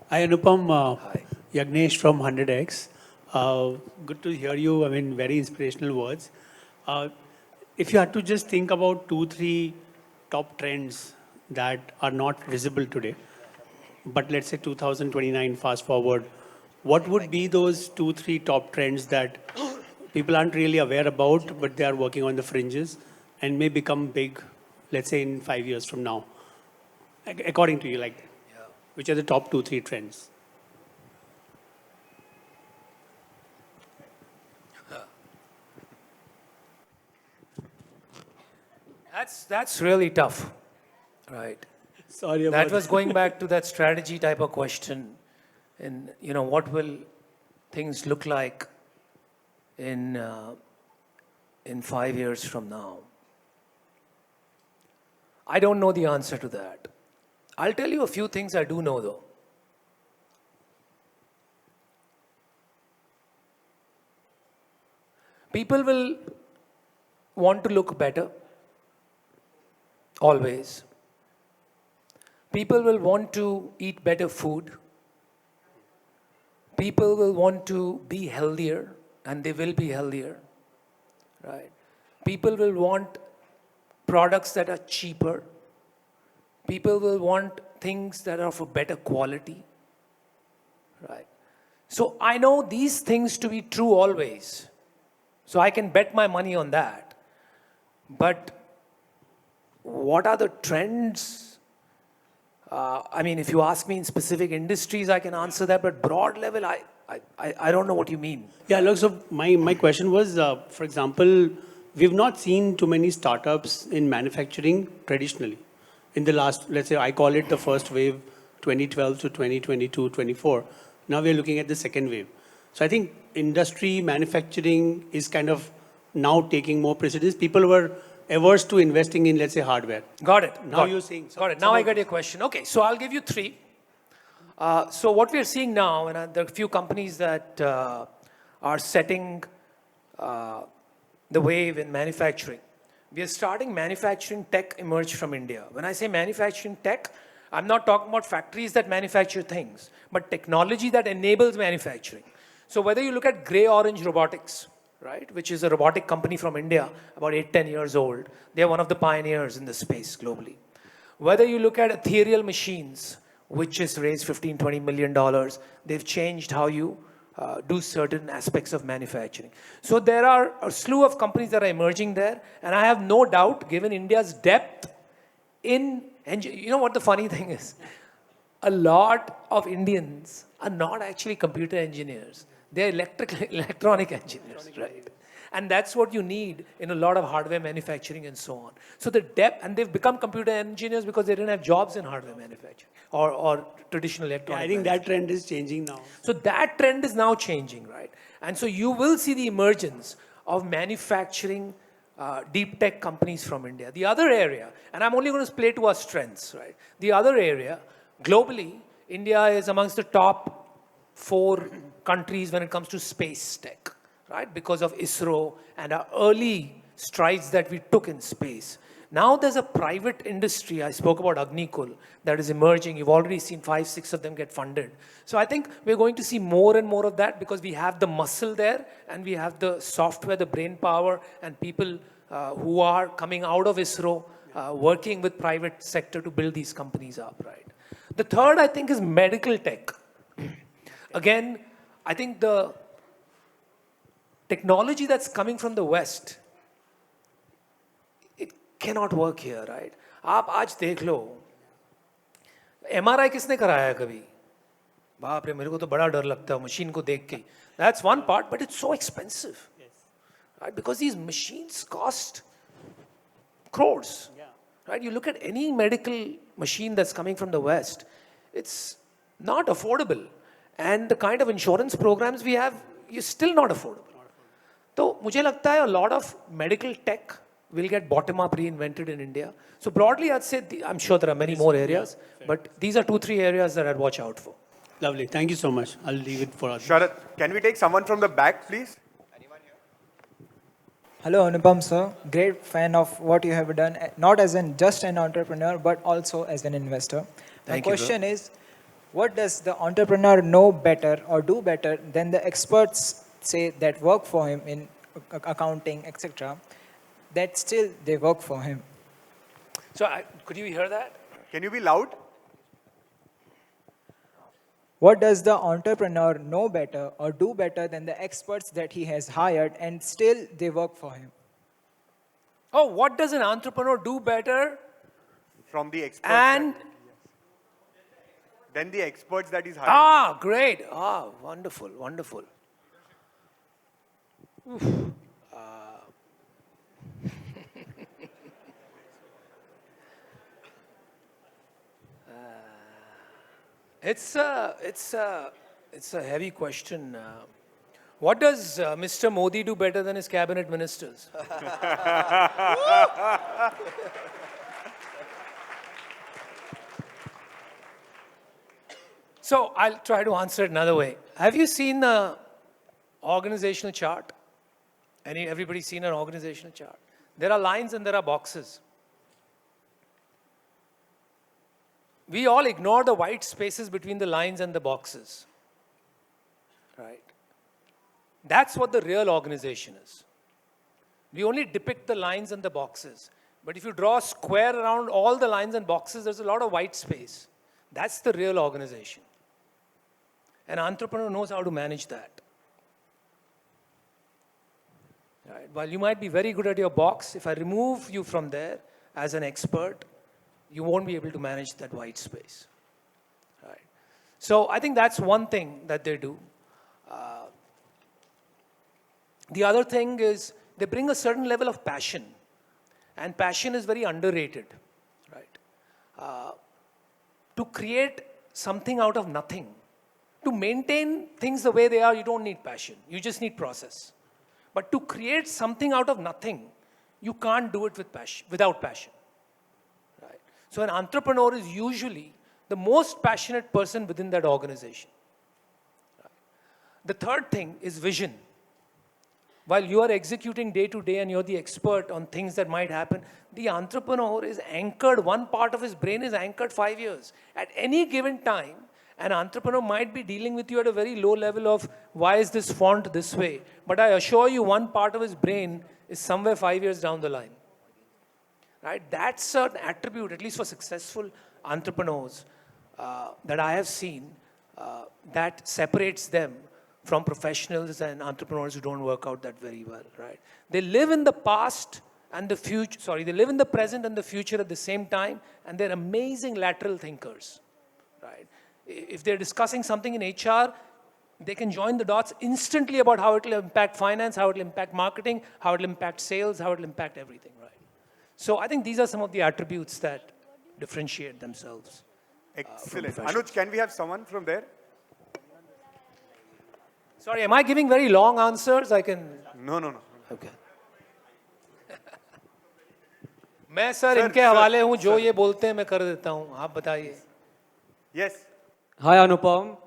Hi, Anupam. Hi. Yagnesh from 100X. Good to hear you. I mean, very inspirational words. If you had to just think about 2-3 top trends that are not visible today, but let's say 2029, fast forward, what would be those 2-3 top trends that people aren't really aware about, but they are working on the fringes and may become big, let's say in 5 years from now? According to you, like, which are the top 2-3 trends? That's really tough, right? Sorry about That was going back to that strategy type of question. And, what will things look like in 5 years from now? I don't know the answer to that. I'll tell you a few things I do know, though. People will want to look better, always. People will want to eat better food. People will want to be healthier, and they will be healthier, right? People will want products that are cheaper. People will want things that are of a better quality, right? So I know these things to be true always. So I can bet my money on that. But what are the trends? I mean, if you ask me in specific industries, I can answer that. But broad level, I don't know what you mean. Yeah, look, so my question was, for example, we've not seen too many startups in manufacturing traditionally. In the last, let's say, I call it the first wave, 2012 to 2022, 24. Now we're looking at the second wave. So I think industry, manufacturing is kind of now taking more precedence. People were averse to investing in, let's say, hardware. Got it. Now got you're it. saying Got it. Now I got your question. Okay, so I'll give you 3. So what we're seeing now, and there are a few companies that are setting the wave in manufacturing. We are starting manufacturing tech emerge from India. When I say manufacturing tech, I'm not talking about factories that manufacture things, but technology that enables manufacturing. So whether you look at Grey Orange Robotics, right, which is a robotic company from India, about 8-10 years old, they are one of the pioneers in the space globally. Whether you look at Ethereal Machines, which has raised $15-20 million, they've changed how you do certain aspects of manufacturing. So there are a slew of companies that are emerging there, and I have no doubt, given India's depth in, you know what the funny thing is? A lot of Indians are not actually computer engineers. They're electronic engineers, right? And that's what you need in a lot of hardware manufacturing and so on. So the depth, and they've become computer engineers because they didn't have jobs in hardware manufacturing or traditional electronic I think that trend is changing now. So that trend is now changing, right? And so you will see the emergence of manufacturing deep tech companies from India. The other area, and I'm only going to play to our strengths, right? The other area, globally, India is amongst the top 4 countries when it comes to space tech, right? Because of ISRO and our early strides that we took in space. Now there's a private industry, I spoke about Agnikul, that is emerging. You've already seen 5-6 of them get funded. So I think we're going to see more and more of that because we have the muscle there and we have the software, the brain power, and people who are coming out of ISRO, working with private sector to build these companies up, right? The third, I think, is medical tech. Again, I think the technology that's coming from the West, it cannot work here, right? आप आज देख लो, MRI किसने कराया है कभी? बाप रे, मेरे को तो बड़ा डर लगता है मशीन को देख के. That's one part, but it's so expensive, right? Because these machines cost crores, right? You look at any medical machine that's coming from the West, it's not affordable. And the kind of insurance programs we have, is still not affordable. So, मुझे लगता है a lot of medical tech will get bottom-up reinvented in India. So broadly, I'd say, I'm sure there are many more areas, but these are 2-3 areas that I'd watch out for. Lovely. Thank you so much. I'll leave it for others. Sharath, can we take someone from the back, please? Hello, Anupam sir. Great fan of what you have done, not as just an entrepreneur, but also as an investor. Thank My you, question is, what does the entrepreneur know better or do better than the experts say that work for him in accounting, etc., that still they work for him? So could you hear that? Can you be loud? What does the entrepreneur know better or do better than the experts that he has hired and still they work for him? Oh, what does an entrepreneur do better? From the experts. And Then the experts that he's hired. great. Wonderful, wonderful. Oof. It's a heavy question. What does Mr. Modi do better than his cabinet ministers? So I'll try to answer it another way. Have you seen the organizational chart? Everybody seen an organizational chart? There are lines and there are boxes. We all ignore the white spaces between the lines and the boxes, right? That's what the real organization is. We only depict the lines and the boxes. But if you draw a square around all the lines and boxes, there's a lot of white space. That's the real organization. An entrepreneur knows how to manage that. Right? While you might be very good at your box, if I remove you from there as an expert, you won't be able to manage that white space. Right? So I think that's one thing that they do. The other thing is they bring a certain level of passion. And passion is very underrated. Right? To create something out of nothing, to maintain things the way they are, you don't need passion. You just need process. But to create something out of nothing, you can't do it without passion. Right? So an entrepreneur is usually the most passionate person within that organization. Right? The third thing is vision. While you are executing day to day and you're the expert on things that might happen, the entrepreneur is anchored, one part of his brain is anchored 5 years. At any given time, an entrepreneur might be dealing with you at a very low level of why is this font this way? But I assure you one part of his brain is somewhere 5 years down the line. Right? That's an attribute, at least for successful entrepreneurs, that I have seen that separates them from professionals and entrepreneurs who don't work out that very well. Right? They live in the past and the future, they live in the present and the future at the same time, and they're amazing lateral thinkers. Right? If they're discussing something in HR, they can join the dots instantly about how it will impact finance, how it will impact marketing, how it will impact sales, how it will impact everything, right? So I think these are some of the attributes that differentiate themselves. Excellent. Anuj, can we have someone from there? Sorry, am I giving very long answers? I can... No. Okay. मैं sir इनके हवाले हूँ जो ये बोलते हैं मैं कर देता हूँ आप बताइए. Yes. Hi Anupam.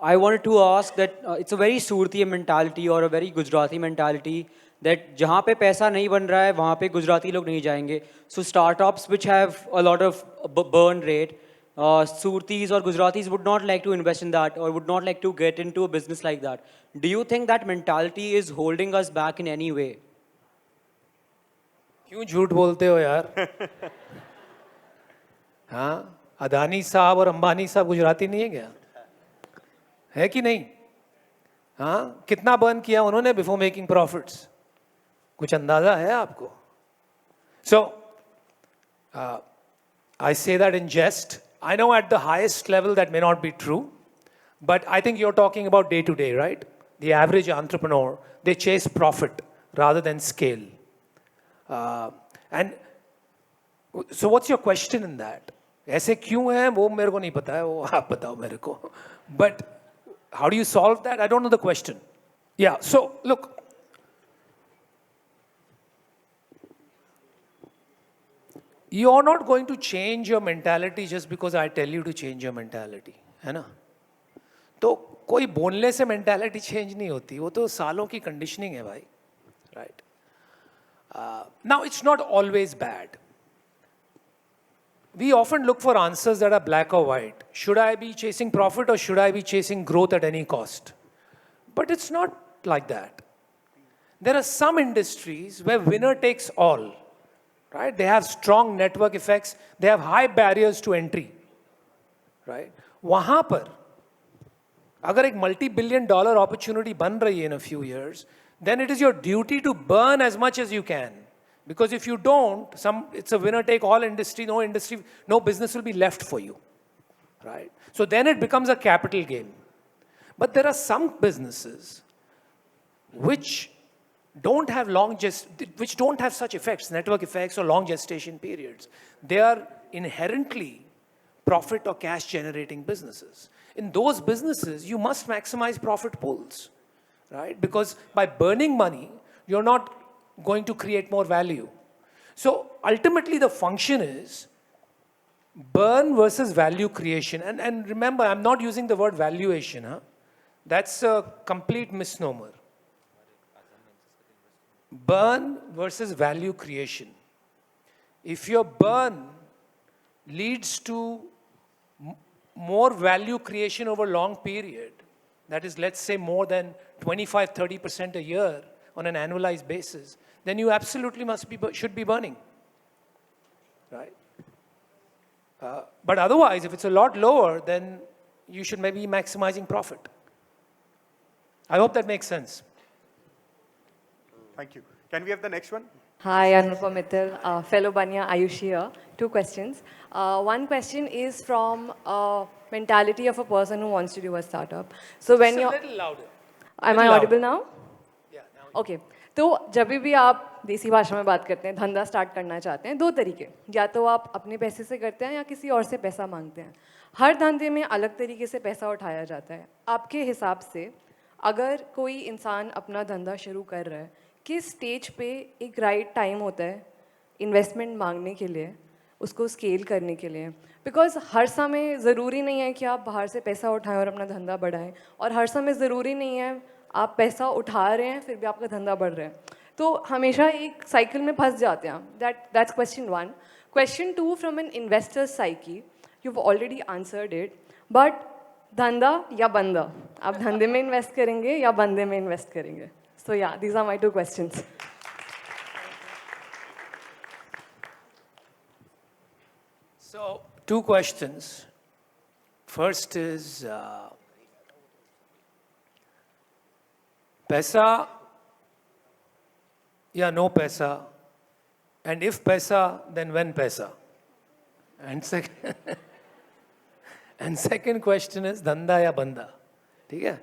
I wanted to ask that it's a very Surti mentality or a very Gujarati mentality that जहाँ पे पैसा नहीं बन रहा है वहाँ पे गुजराती लोग नहीं जाएंगे. So startups which have a lot of burn rate, Surtis or Gujaratis would not like to invest in that or would not like to get into a business like that. Do you think that mentality is holding us back in any way? क्यों झूठ बोलते हो यार? हाँ, अदानी साहब और अंबानी साहब गुजराती नहीं है क्या? है कि नहीं? हाँ, कितना बर्न किया उन्होंने बिफोर मेकिंग प्रॉफिट्स? कुछ अंदाजा है आपको? सो I say that in jest. I know at the highest level that may not be true, but I think you're talking about day to day, right? The average entrepreneur, they chase profit rather than scale. And so what's your question in that? ऐसे क्यों है वो मेरे को नहीं पता है, वो आप बताओ मेरे को. But how do you solve that? I don't know the question. Yeah, so look, you're not going to change your mentality just because I tell you to change your mentality, है ना? तो कोई बोलने से mentality change नहीं होती, वो तो सालों की conditioning है भाई, right? Now it's not always bad. We often look for answers that are black or white. Should I be chasing profit or should I be chasing growth at any cost? But it's not like that. There are some industries where winner takes all. Right? They have strong network effects. They have high barriers to entry. Right? वहाँ पर अगर एक multi-billion-dollar opportunity बन रही है in a few years, then it is your duty to burn as much as you can. Because if you don't, it's a winner-take-all industry. No business will be left for you. Right? So then it becomes a capital game. But there are some businesses which don't have which don't have such effects, network effects or long gestation periods. They are inherently profit or cash generating businesses. In those businesses, you must maximize profit pools, right? Because by burning money, you're not going to create more value. So ultimately the function is burn versus value creation. And remember, I'm not using the word valuation. Huh? That's a complete misnomer. Burn versus value creation. If your burn leads to more value creation over a long period, that is, let's say more than 25-30% a year on an annualized basis, then you absolutely should be burning, right? But otherwise, if it's a lot lower, then you should maybe be maximizing profit. I hope that makes sense. Thank you. Can we have the next one? Hi, Anupam Mittal, fellow Banya Ayushi here. 2 questions. One question is from mentality of a person who wants to do a startup. So when Just you're... a little louder. Am I audible now? Yeah, now. Okay. तो जब भी आप देसी भाषा में बात करते हैं, धंधा स्टार्ट करना चाहते हैं, 2 तरीके, या तो आप अपने पैसे से करते हैं या किसी और से पैसा मांगते हैं. हर धंधे में अलग तरीके से पैसा उठाया जाता है. आपके हिसाब से अगर कोई इंसान अपना धंधा शुरू कर रहा है, किस स्टेज पे एक राइट टाइम होता है इन्वेस्टमेंट मांगने के लिए, उसको स्केल करने के लिए? बिकॉज हर समय ज़रूरी नहीं है कि आप बाहर से पैसा उठाएं और अपना धंधा बढ़ाएं, और हर समय ज़रूरी नहीं है आप पैसा उठा रहे हैं फिर भी आपका धंधा बढ़ रहा है. तो हमेशा एक साइकिल में फंस जाते हैं. That's question 1. Question 2, from an investor psyche, you have already answered it, but धंधा या बंदा, आप धंधे में इन्वेस्ट करेंगे या बंदे में इन्वेस्ट करेंगे? So yeah, these are my 2 questions. So 2 questions. First is paisa ya no paisa, and if paisa, then when paisa? And second question is धंधा या बंदा. ठीक है,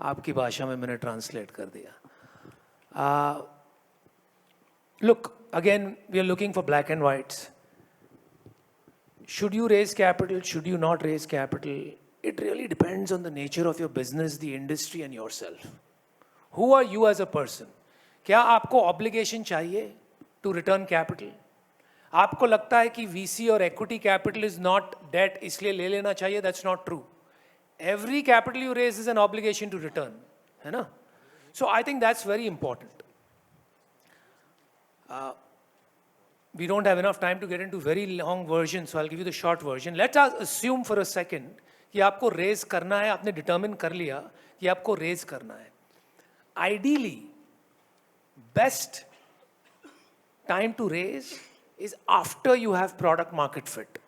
आपकी भाषा में मैंने ट्रांसलेट कर दिया. Look, again, we are looking for black and whites. Should you raise capital? Should you not raise capital? It really depends on the nature of your business, the industry, and yourself. Who are you as a person? क्या आपको obligation चाहिए to return capital? आपको लगता है कि VC और equity capital is not debt, इसलिए ले लेना चाहिए? That's not true. Every capital you raise is an obligation to return, है ना? So I think that's very important. We don't have enough time to get into very long versions, so I'll give you the short version. Let us assume for a second कि आपको raise करना है, आपने determine कर लिया कि आपको raise करना है. Ideally, best time to raise is after you have product market fit.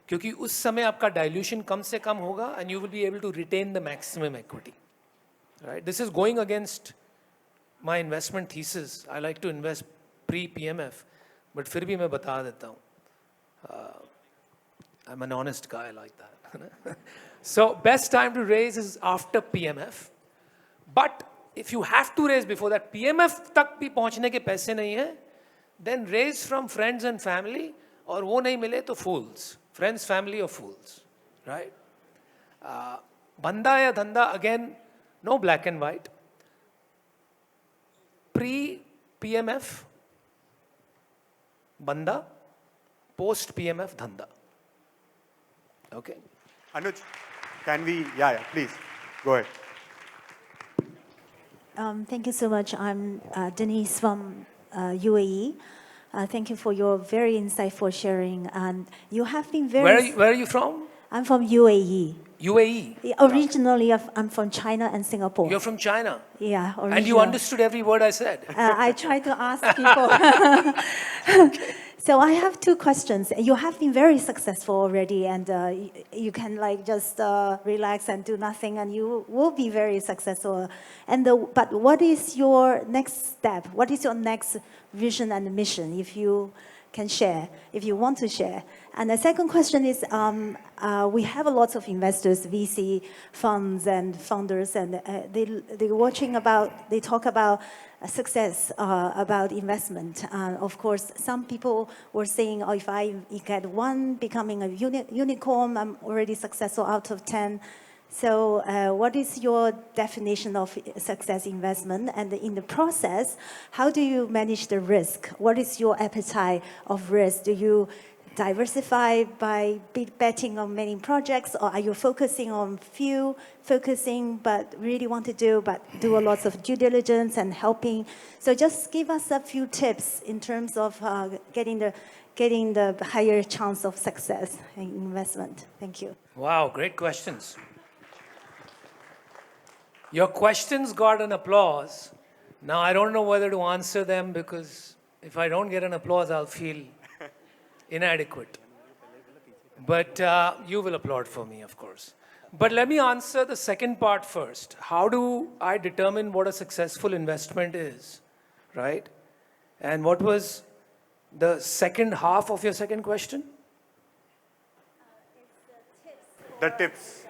क्योंकि उस समय आपका dilution कम से कम होगा and you will be able to retain the maximum equity. Right? This is going against my investment thesis. I like to invest pre-PMF, but फिर भी मैं बता देता हूँ. I'm an honest guy like that. So best time to raise is after PMF. But if you have to raise before that, PMF तक भी पहुँचने के पैसे नहीं हैं, then raise from friends and family, और वो नहीं मिले तो fools. Friends, family or fools, right? Banda ya dhanda, again, no black and white. Pre-PMF, banda. Post-PMF, dhanda. Okay? Anuj, can we, yeah, please, go ahead. Thank you so much. I'm Denise from UAE. Thank you for your very insightful sharing. And you have been very... Where are you from? I'm from UAE. UAE? Originally, I'm from China and Singapore. You're from China? Yeah, originally. And you understood every word I said? I try to ask people. So I have two questions. You have been very successful already, and you can like just relax and do nothing, and you will be very successful. But what is your next step? What is your next vision and mission, if you can share, if you want to share? And the second question is, we have a lot of investors, VC funds and founders, and they talk about success, about investment. Of course, some people were saying, oh, if I get one becoming a unicorn, I'm already successful out of 10. So what is your definition of success investment? And in the process, how do you manage the risk? What is your appetite of risk? Do you diversify by betting on many projects, or are you focusing on few, but really want to do a lot of due diligence and helping? So just give us a few tips in terms of getting the higher chance of success in investment. Thank you. Wow, great questions. Your questions got an applause. Now I don't know whether to answer them, because if I don't get an applause, I'll feel inadequate. But you will applaud for me, of course. But let me answer the second part first. How do I determine what a successful investment is, right? And what was the second half of your second question? The tips.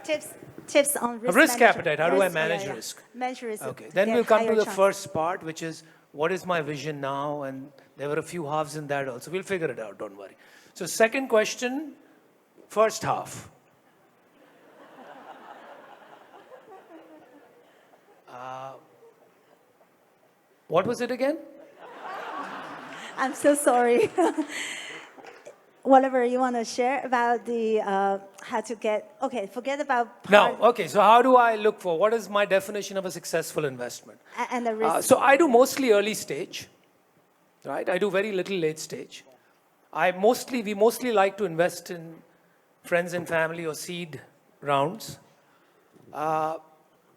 Tips on risk appetite. How do I manage risk? Manage risk. Okay. Then we'll come to the first part, which is what is my vision now? And there were a few halves in that also. We'll figure it out, don't worry. So second question, first half. What was it again? I'm so sorry. Whatever you want to share about the how to get, okay, forget about... No, okay, so how do I look for, what is my definition of a successful investment? And the risk. So I do mostly early stage, right? I do very little late stage. We mostly like to invest in friends and family or seed rounds.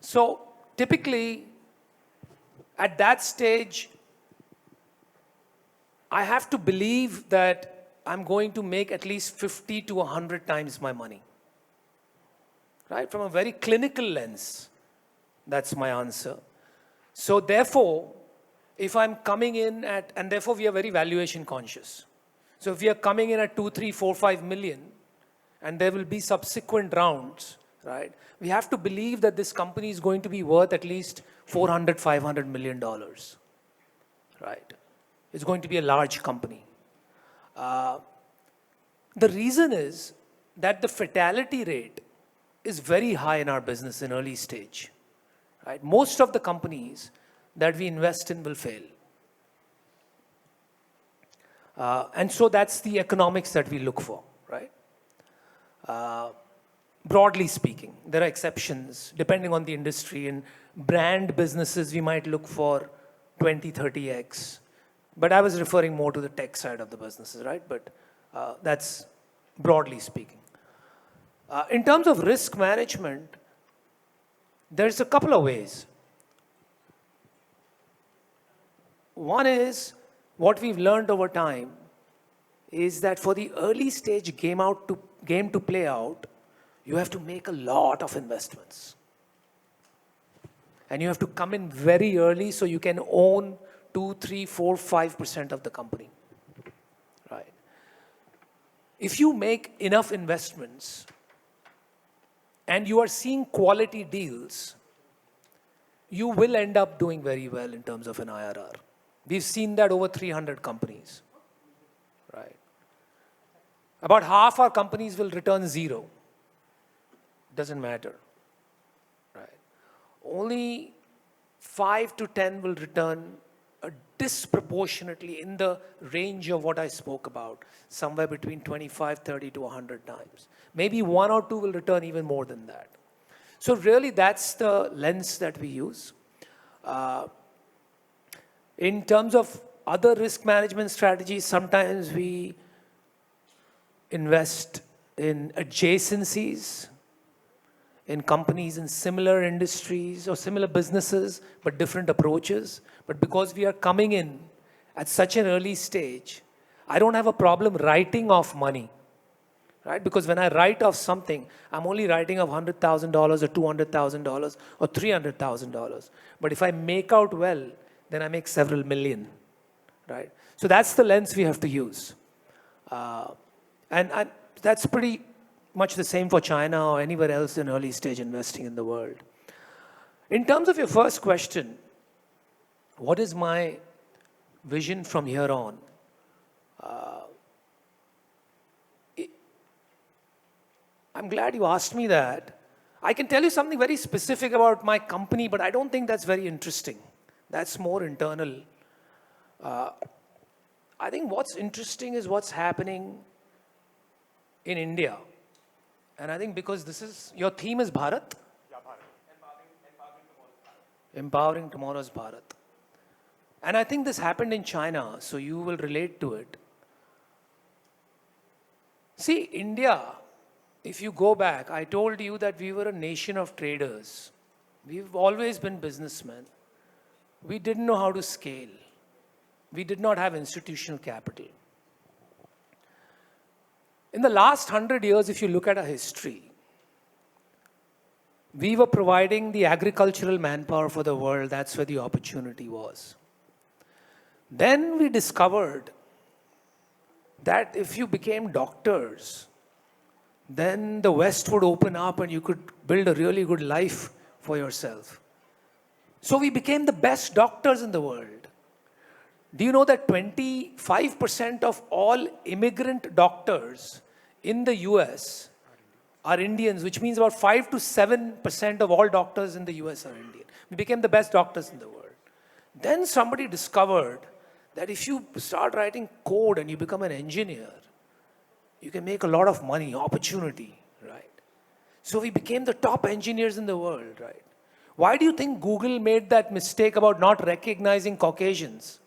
So typically, at that stage, I have to believe that I'm going to make at least 50 to 100 times my money. Right? From a very clinical lens, that's my answer. So therefore, if I'm coming in at, and therefore we are very valuation conscious. So if we are coming in at 2, 3, 4, 5 million, and there will be subsequent rounds, right? We have to believe that this company is going to be worth at least $400, $500 million, right? It's going to be a large company. The reason is that the fatality rate is very high in our business in early stage, right? Most of the companies that we invest in will fail. And so that's the economics that we look for, right? Broadly speaking, there are exceptions depending on the industry. In brand businesses, we might look for 20, 30x. But I was referring more to the tech side of the businesses, right? But that's broadly speaking. In terms of risk management, there's a couple of ways. One is what we've learned over time is that for the early stage game to play out, you have to make a lot of investments. And you have to come in very early so you can own 2, 3, 4, 5% of the company. Right? If you make enough investments and you are seeing quality deals, you will end up doing very well in terms of an IRR. We've seen that over 300 companies. Right? About half our companies will return 0. Doesn't matter. Right? Only 5 to 10 will return disproportionately in the range of what I spoke about, somewhere between 25, 30 to 100 times. Maybe 1 or 2 will return even more than that. So really that's the lens that we use. In terms of other risk management strategies, sometimes we invest in adjacencies, in companies in similar industries or similar businesses, but different approaches. But because we are coming in at such an early stage, I don't have a problem writing off money, right? Because when I write off something, I'm only writing off $100,000 or $200,000 or $300,000. But if I make out well, then I make several million, right? So that's the lens we have to use. And that's pretty much the same for China or anywhere else in early stage investing in the world. In terms of your first question, what is my vision from here on? I'm glad you asked me that. I can tell you something very specific about my company, but I don't think that's very interesting. That's more internal. I think what's interesting is what's happening in India. And I think because this is, your theme is Bharat? Yeah, Bharat. Empowering tomorrow's Bharat. And I think this happened in China, so you will relate to it. See, India, if you go back, I told you that we were a nation of traders. We've always been businessmen. We didn't know how to scale. We did not have institutional capital. In the last 100 years, if you look at our history, we were providing the agricultural manpower for the world. That's where the opportunity was. Then we discovered that if you became doctors, then the West would open up and you could build a really good life for yourself. So we became the best doctors in the world. Do you know that 25% of all immigrant doctors in the US are Indians, which means about 5 to 7% of all doctors in the US are Indian. We became the best doctors in the world. Then somebody discovered that if you start writing code and you become an engineer, you can make a lot of money, opportunity, right? So we became the top engineers in the world, right? Why do you think Google made that mistake about not recognizing Caucasians?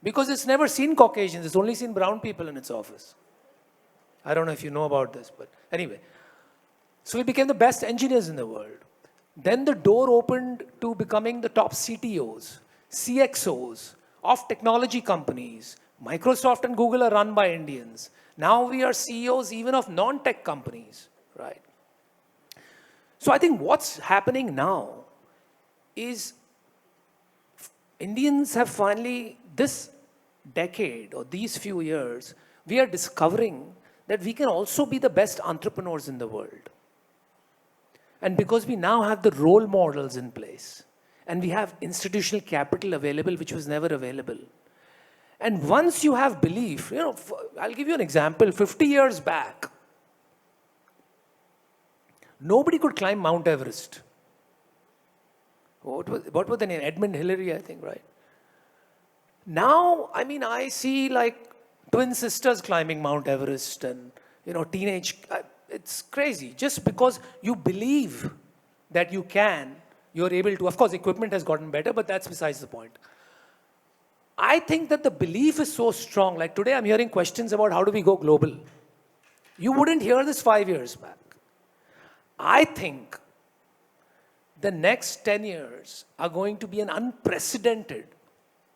Because it's never seen Caucasians, it's only seen brown people in its office. I don't know if you know about this, but anyway. So we became the best engineers in the world. Then the door opened to becoming the top CTOs, CXOs of technology companies. Microsoft and Google are run by Indians. Now we are CEOs even of non-tech companies, right? So I think what's happening now is Indians have finally, this decade or these few years, we are discovering that we can also be the best entrepreneurs in the world. And because we now have the role models in place, and we have institutional capital available, which was never available. And once you have belief, you know, I'll give you an example. 50 years back, nobody could climb Mount Everest. What was the name? Edmund Hillary, I think, right? Now, I mean, I see like twin sisters climbing Mount Everest and, you know, teenage, it's crazy. Just because you believe that you can, you're able to. Of course, equipment has gotten better, but that's besides the point. I think that the belief is so strong. Like today, I'm hearing questions about how do we go global. You wouldn't hear this 5 years back. I think the next 10 years are going to be an unprecedented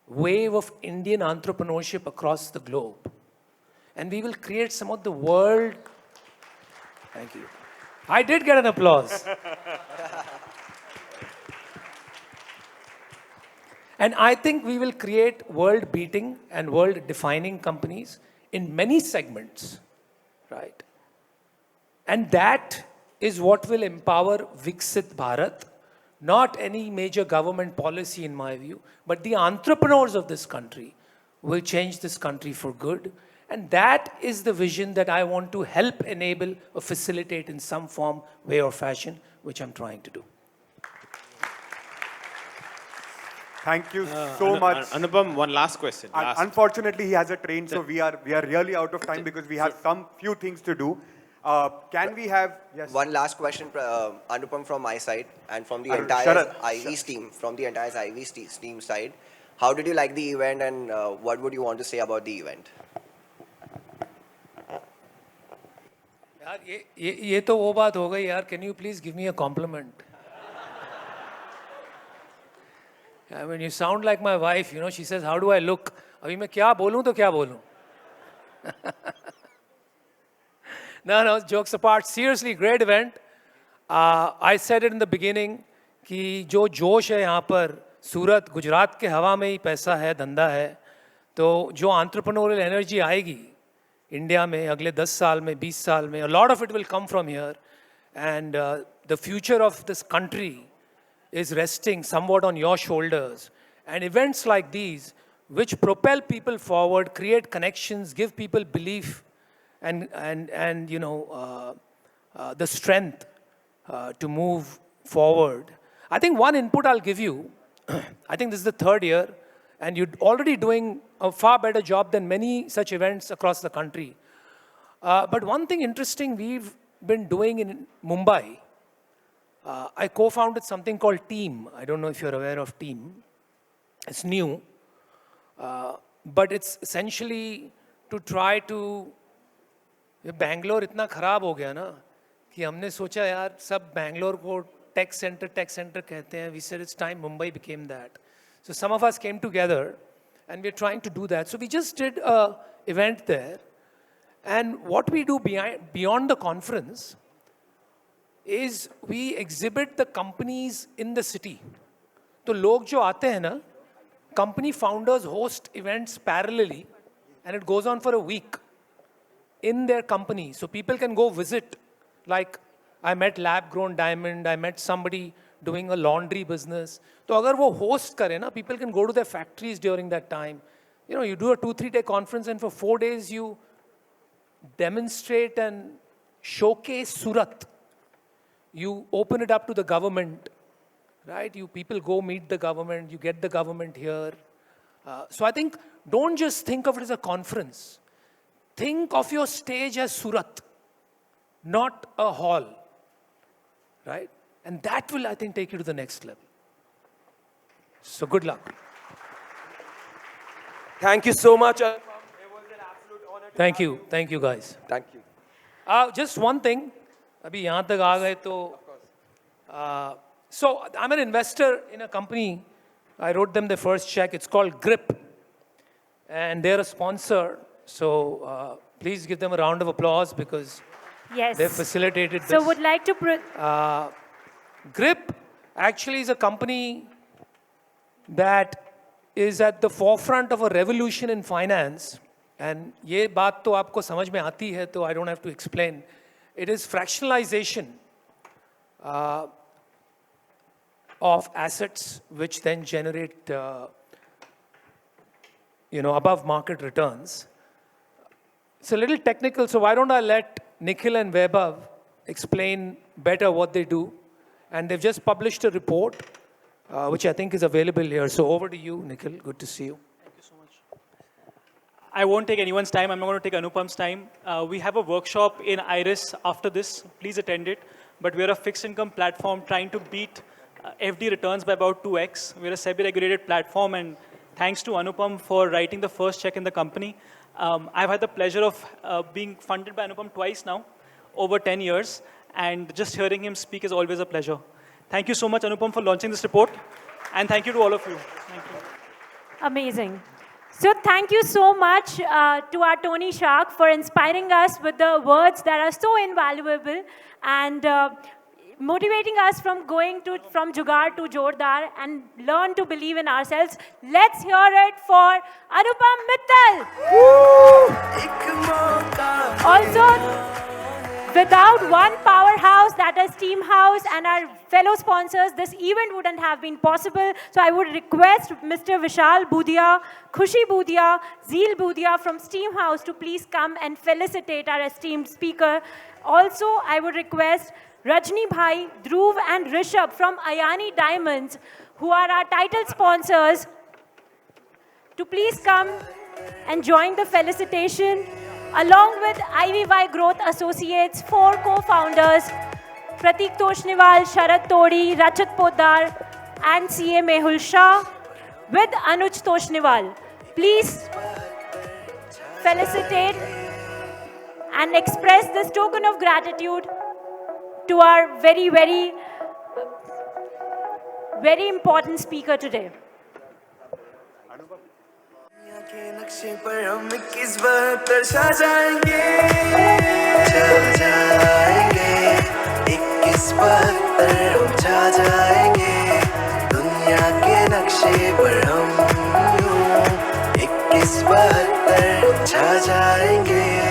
wave of Indian entrepreneurship across the globe. And we will create some of the world. Thank you. I did get an applause. And I think we will create world-beating and world-defining companies in many segments, right? And that is what will empower Viksit Bharat, not any major government policy in my view, but the entrepreneurs of this country will change this country for good. And that is the vision that I want to help enable or facilitate in some form, way or fashion, which I'm trying to do. Thank you so much. Anupam, one last question. Unfortunately, he has a train, so we are really out of time because we have few things to do. Can we have one last question, Anupam, from my side and from the Arun, entire Sharad. IV's team, from the entire IV's team side? How did you like the event, and what would you want to say about the event? यार ये तो वो बात हो गई यार. Can you please give me a compliment? I mean, you sound like my wife. You know, she says, "How do I look?" अभी मैं क्या बोलूँ तो क्या बोलूँ? No, jokes apart. Seriously, great event. I said it in the beginning कि जो जोश है यहाँ पर, सूरत, गुजरात के हवा में ही पैसा है, धंधा है. तो जो entrepreneurial energy आएगी इंडिया में अगले 10 साल में, 20 साल में, a lot of it will come from here. And the future of this country is resting somewhat on your shoulders. And events like these, which propel people forward, create connections, give people belief, and you know, the strength to move forward. I think one input I'll give you, I think this is the 3rd year, and you're already doing a far better job than many such events across the country. But one thing interesting we've been doing in Mumbai, I co-founded something called Team. I don't know if you're aware of Team. It's new, but it's essentially to try to. Bangalore इतना खराब हो गया ना कि हमने सोचा यार सब बैंगलोर को टेक सेंटर कहते हैं. We said it's time Mumbai became that. So some of us came together and we're trying to do that. So we just did an event there. And what we do beyond the conference is we exhibit the companies in the city. तो लोग जो आते हैं ना, company founders host events parallelly and it goes on for a week in their company. So people can go visit. Like I met Lab Grown Diamond, I met somebody doing a laundry business. So अगर वो host करे ना, people can go to their factories during that time. You know, you do a 2-3 day conference and for 4 days you demonstrate and showcase Surat. You open it up to the government, right? You people go meet the government, you get the government here. So I think don't just think of it as a conference. Think of your stage as Surat, not a hall, right? And that will, I think, take you to the next level. So good luck. Thank you so much. Thank you guys. Thank you. Just one thing. अभी यहाँ तक आ गए तो. So I'm an investor in a company. I wrote them the first check. It's called Grip, and they're a sponsor. So please give them a round of applause because they've facilitated this. So would like to... Grip actually is a company that is at the forefront of a revolution in finance. And ये बात तो आपको समझ में आती है, तो I don't have to explain. It is fractionalization of assets which then generate above market returns. It's a little technical, so why don't I let Nikhil and Vaibhav explain better what they do. And they've just published a report, which I think is available here. So over to you, Nikhil. Good to see you. Thank you so much. I won't take anyone's time. I'm not going to take Anupam's time. We have a workshop in IRIS after this. Please attend it. But we're a fixed income platform trying to beat FD returns by about 2x. We're a SEBI-regulated platform, and thanks to Anupam for writing the first check in the company. I've had the pleasure of being funded by Anupam twice now, over 10 years. And just hearing him speak is always a pleasure. Thank you so much, Anupam, for launching this report. And thank you to all of you. Thank you. Amazing. So thank you so much to our Tony Shark for inspiring us with the words that are so invaluable and motivating us from from Jugaad to Jordar and learn to believe in ourselves. Let's hear it for Anupam Mittal. Also, without one powerhouse, that is Team House and our fellow sponsors, this event wouldn't have been possible. So I would request Mr. Vishal Budhia, Khushi Budhia, Zeel Budhia from Team House to please come and felicitate our esteemed speaker. Also, I would request Rajni Bhai, Dhruv and Rishabh from Ayani Diamonds, who are our title sponsors, to please come and join the felicitation, along with IVY Growth Associates, 4 co-founders, Pratik Toshniwal, Sharad Todi, Rachit Poddar, and CA Mehul Shah, with Anuj Toshniwal. Please felicitate and express this token of gratitude to our very, very, very important speaker today. के नक्शे पर हम 21 72 छा जाएंगे 21 72 हम छा जाएंगे दुनिया के नक्शे पर हम 21 72 छा जाएंगे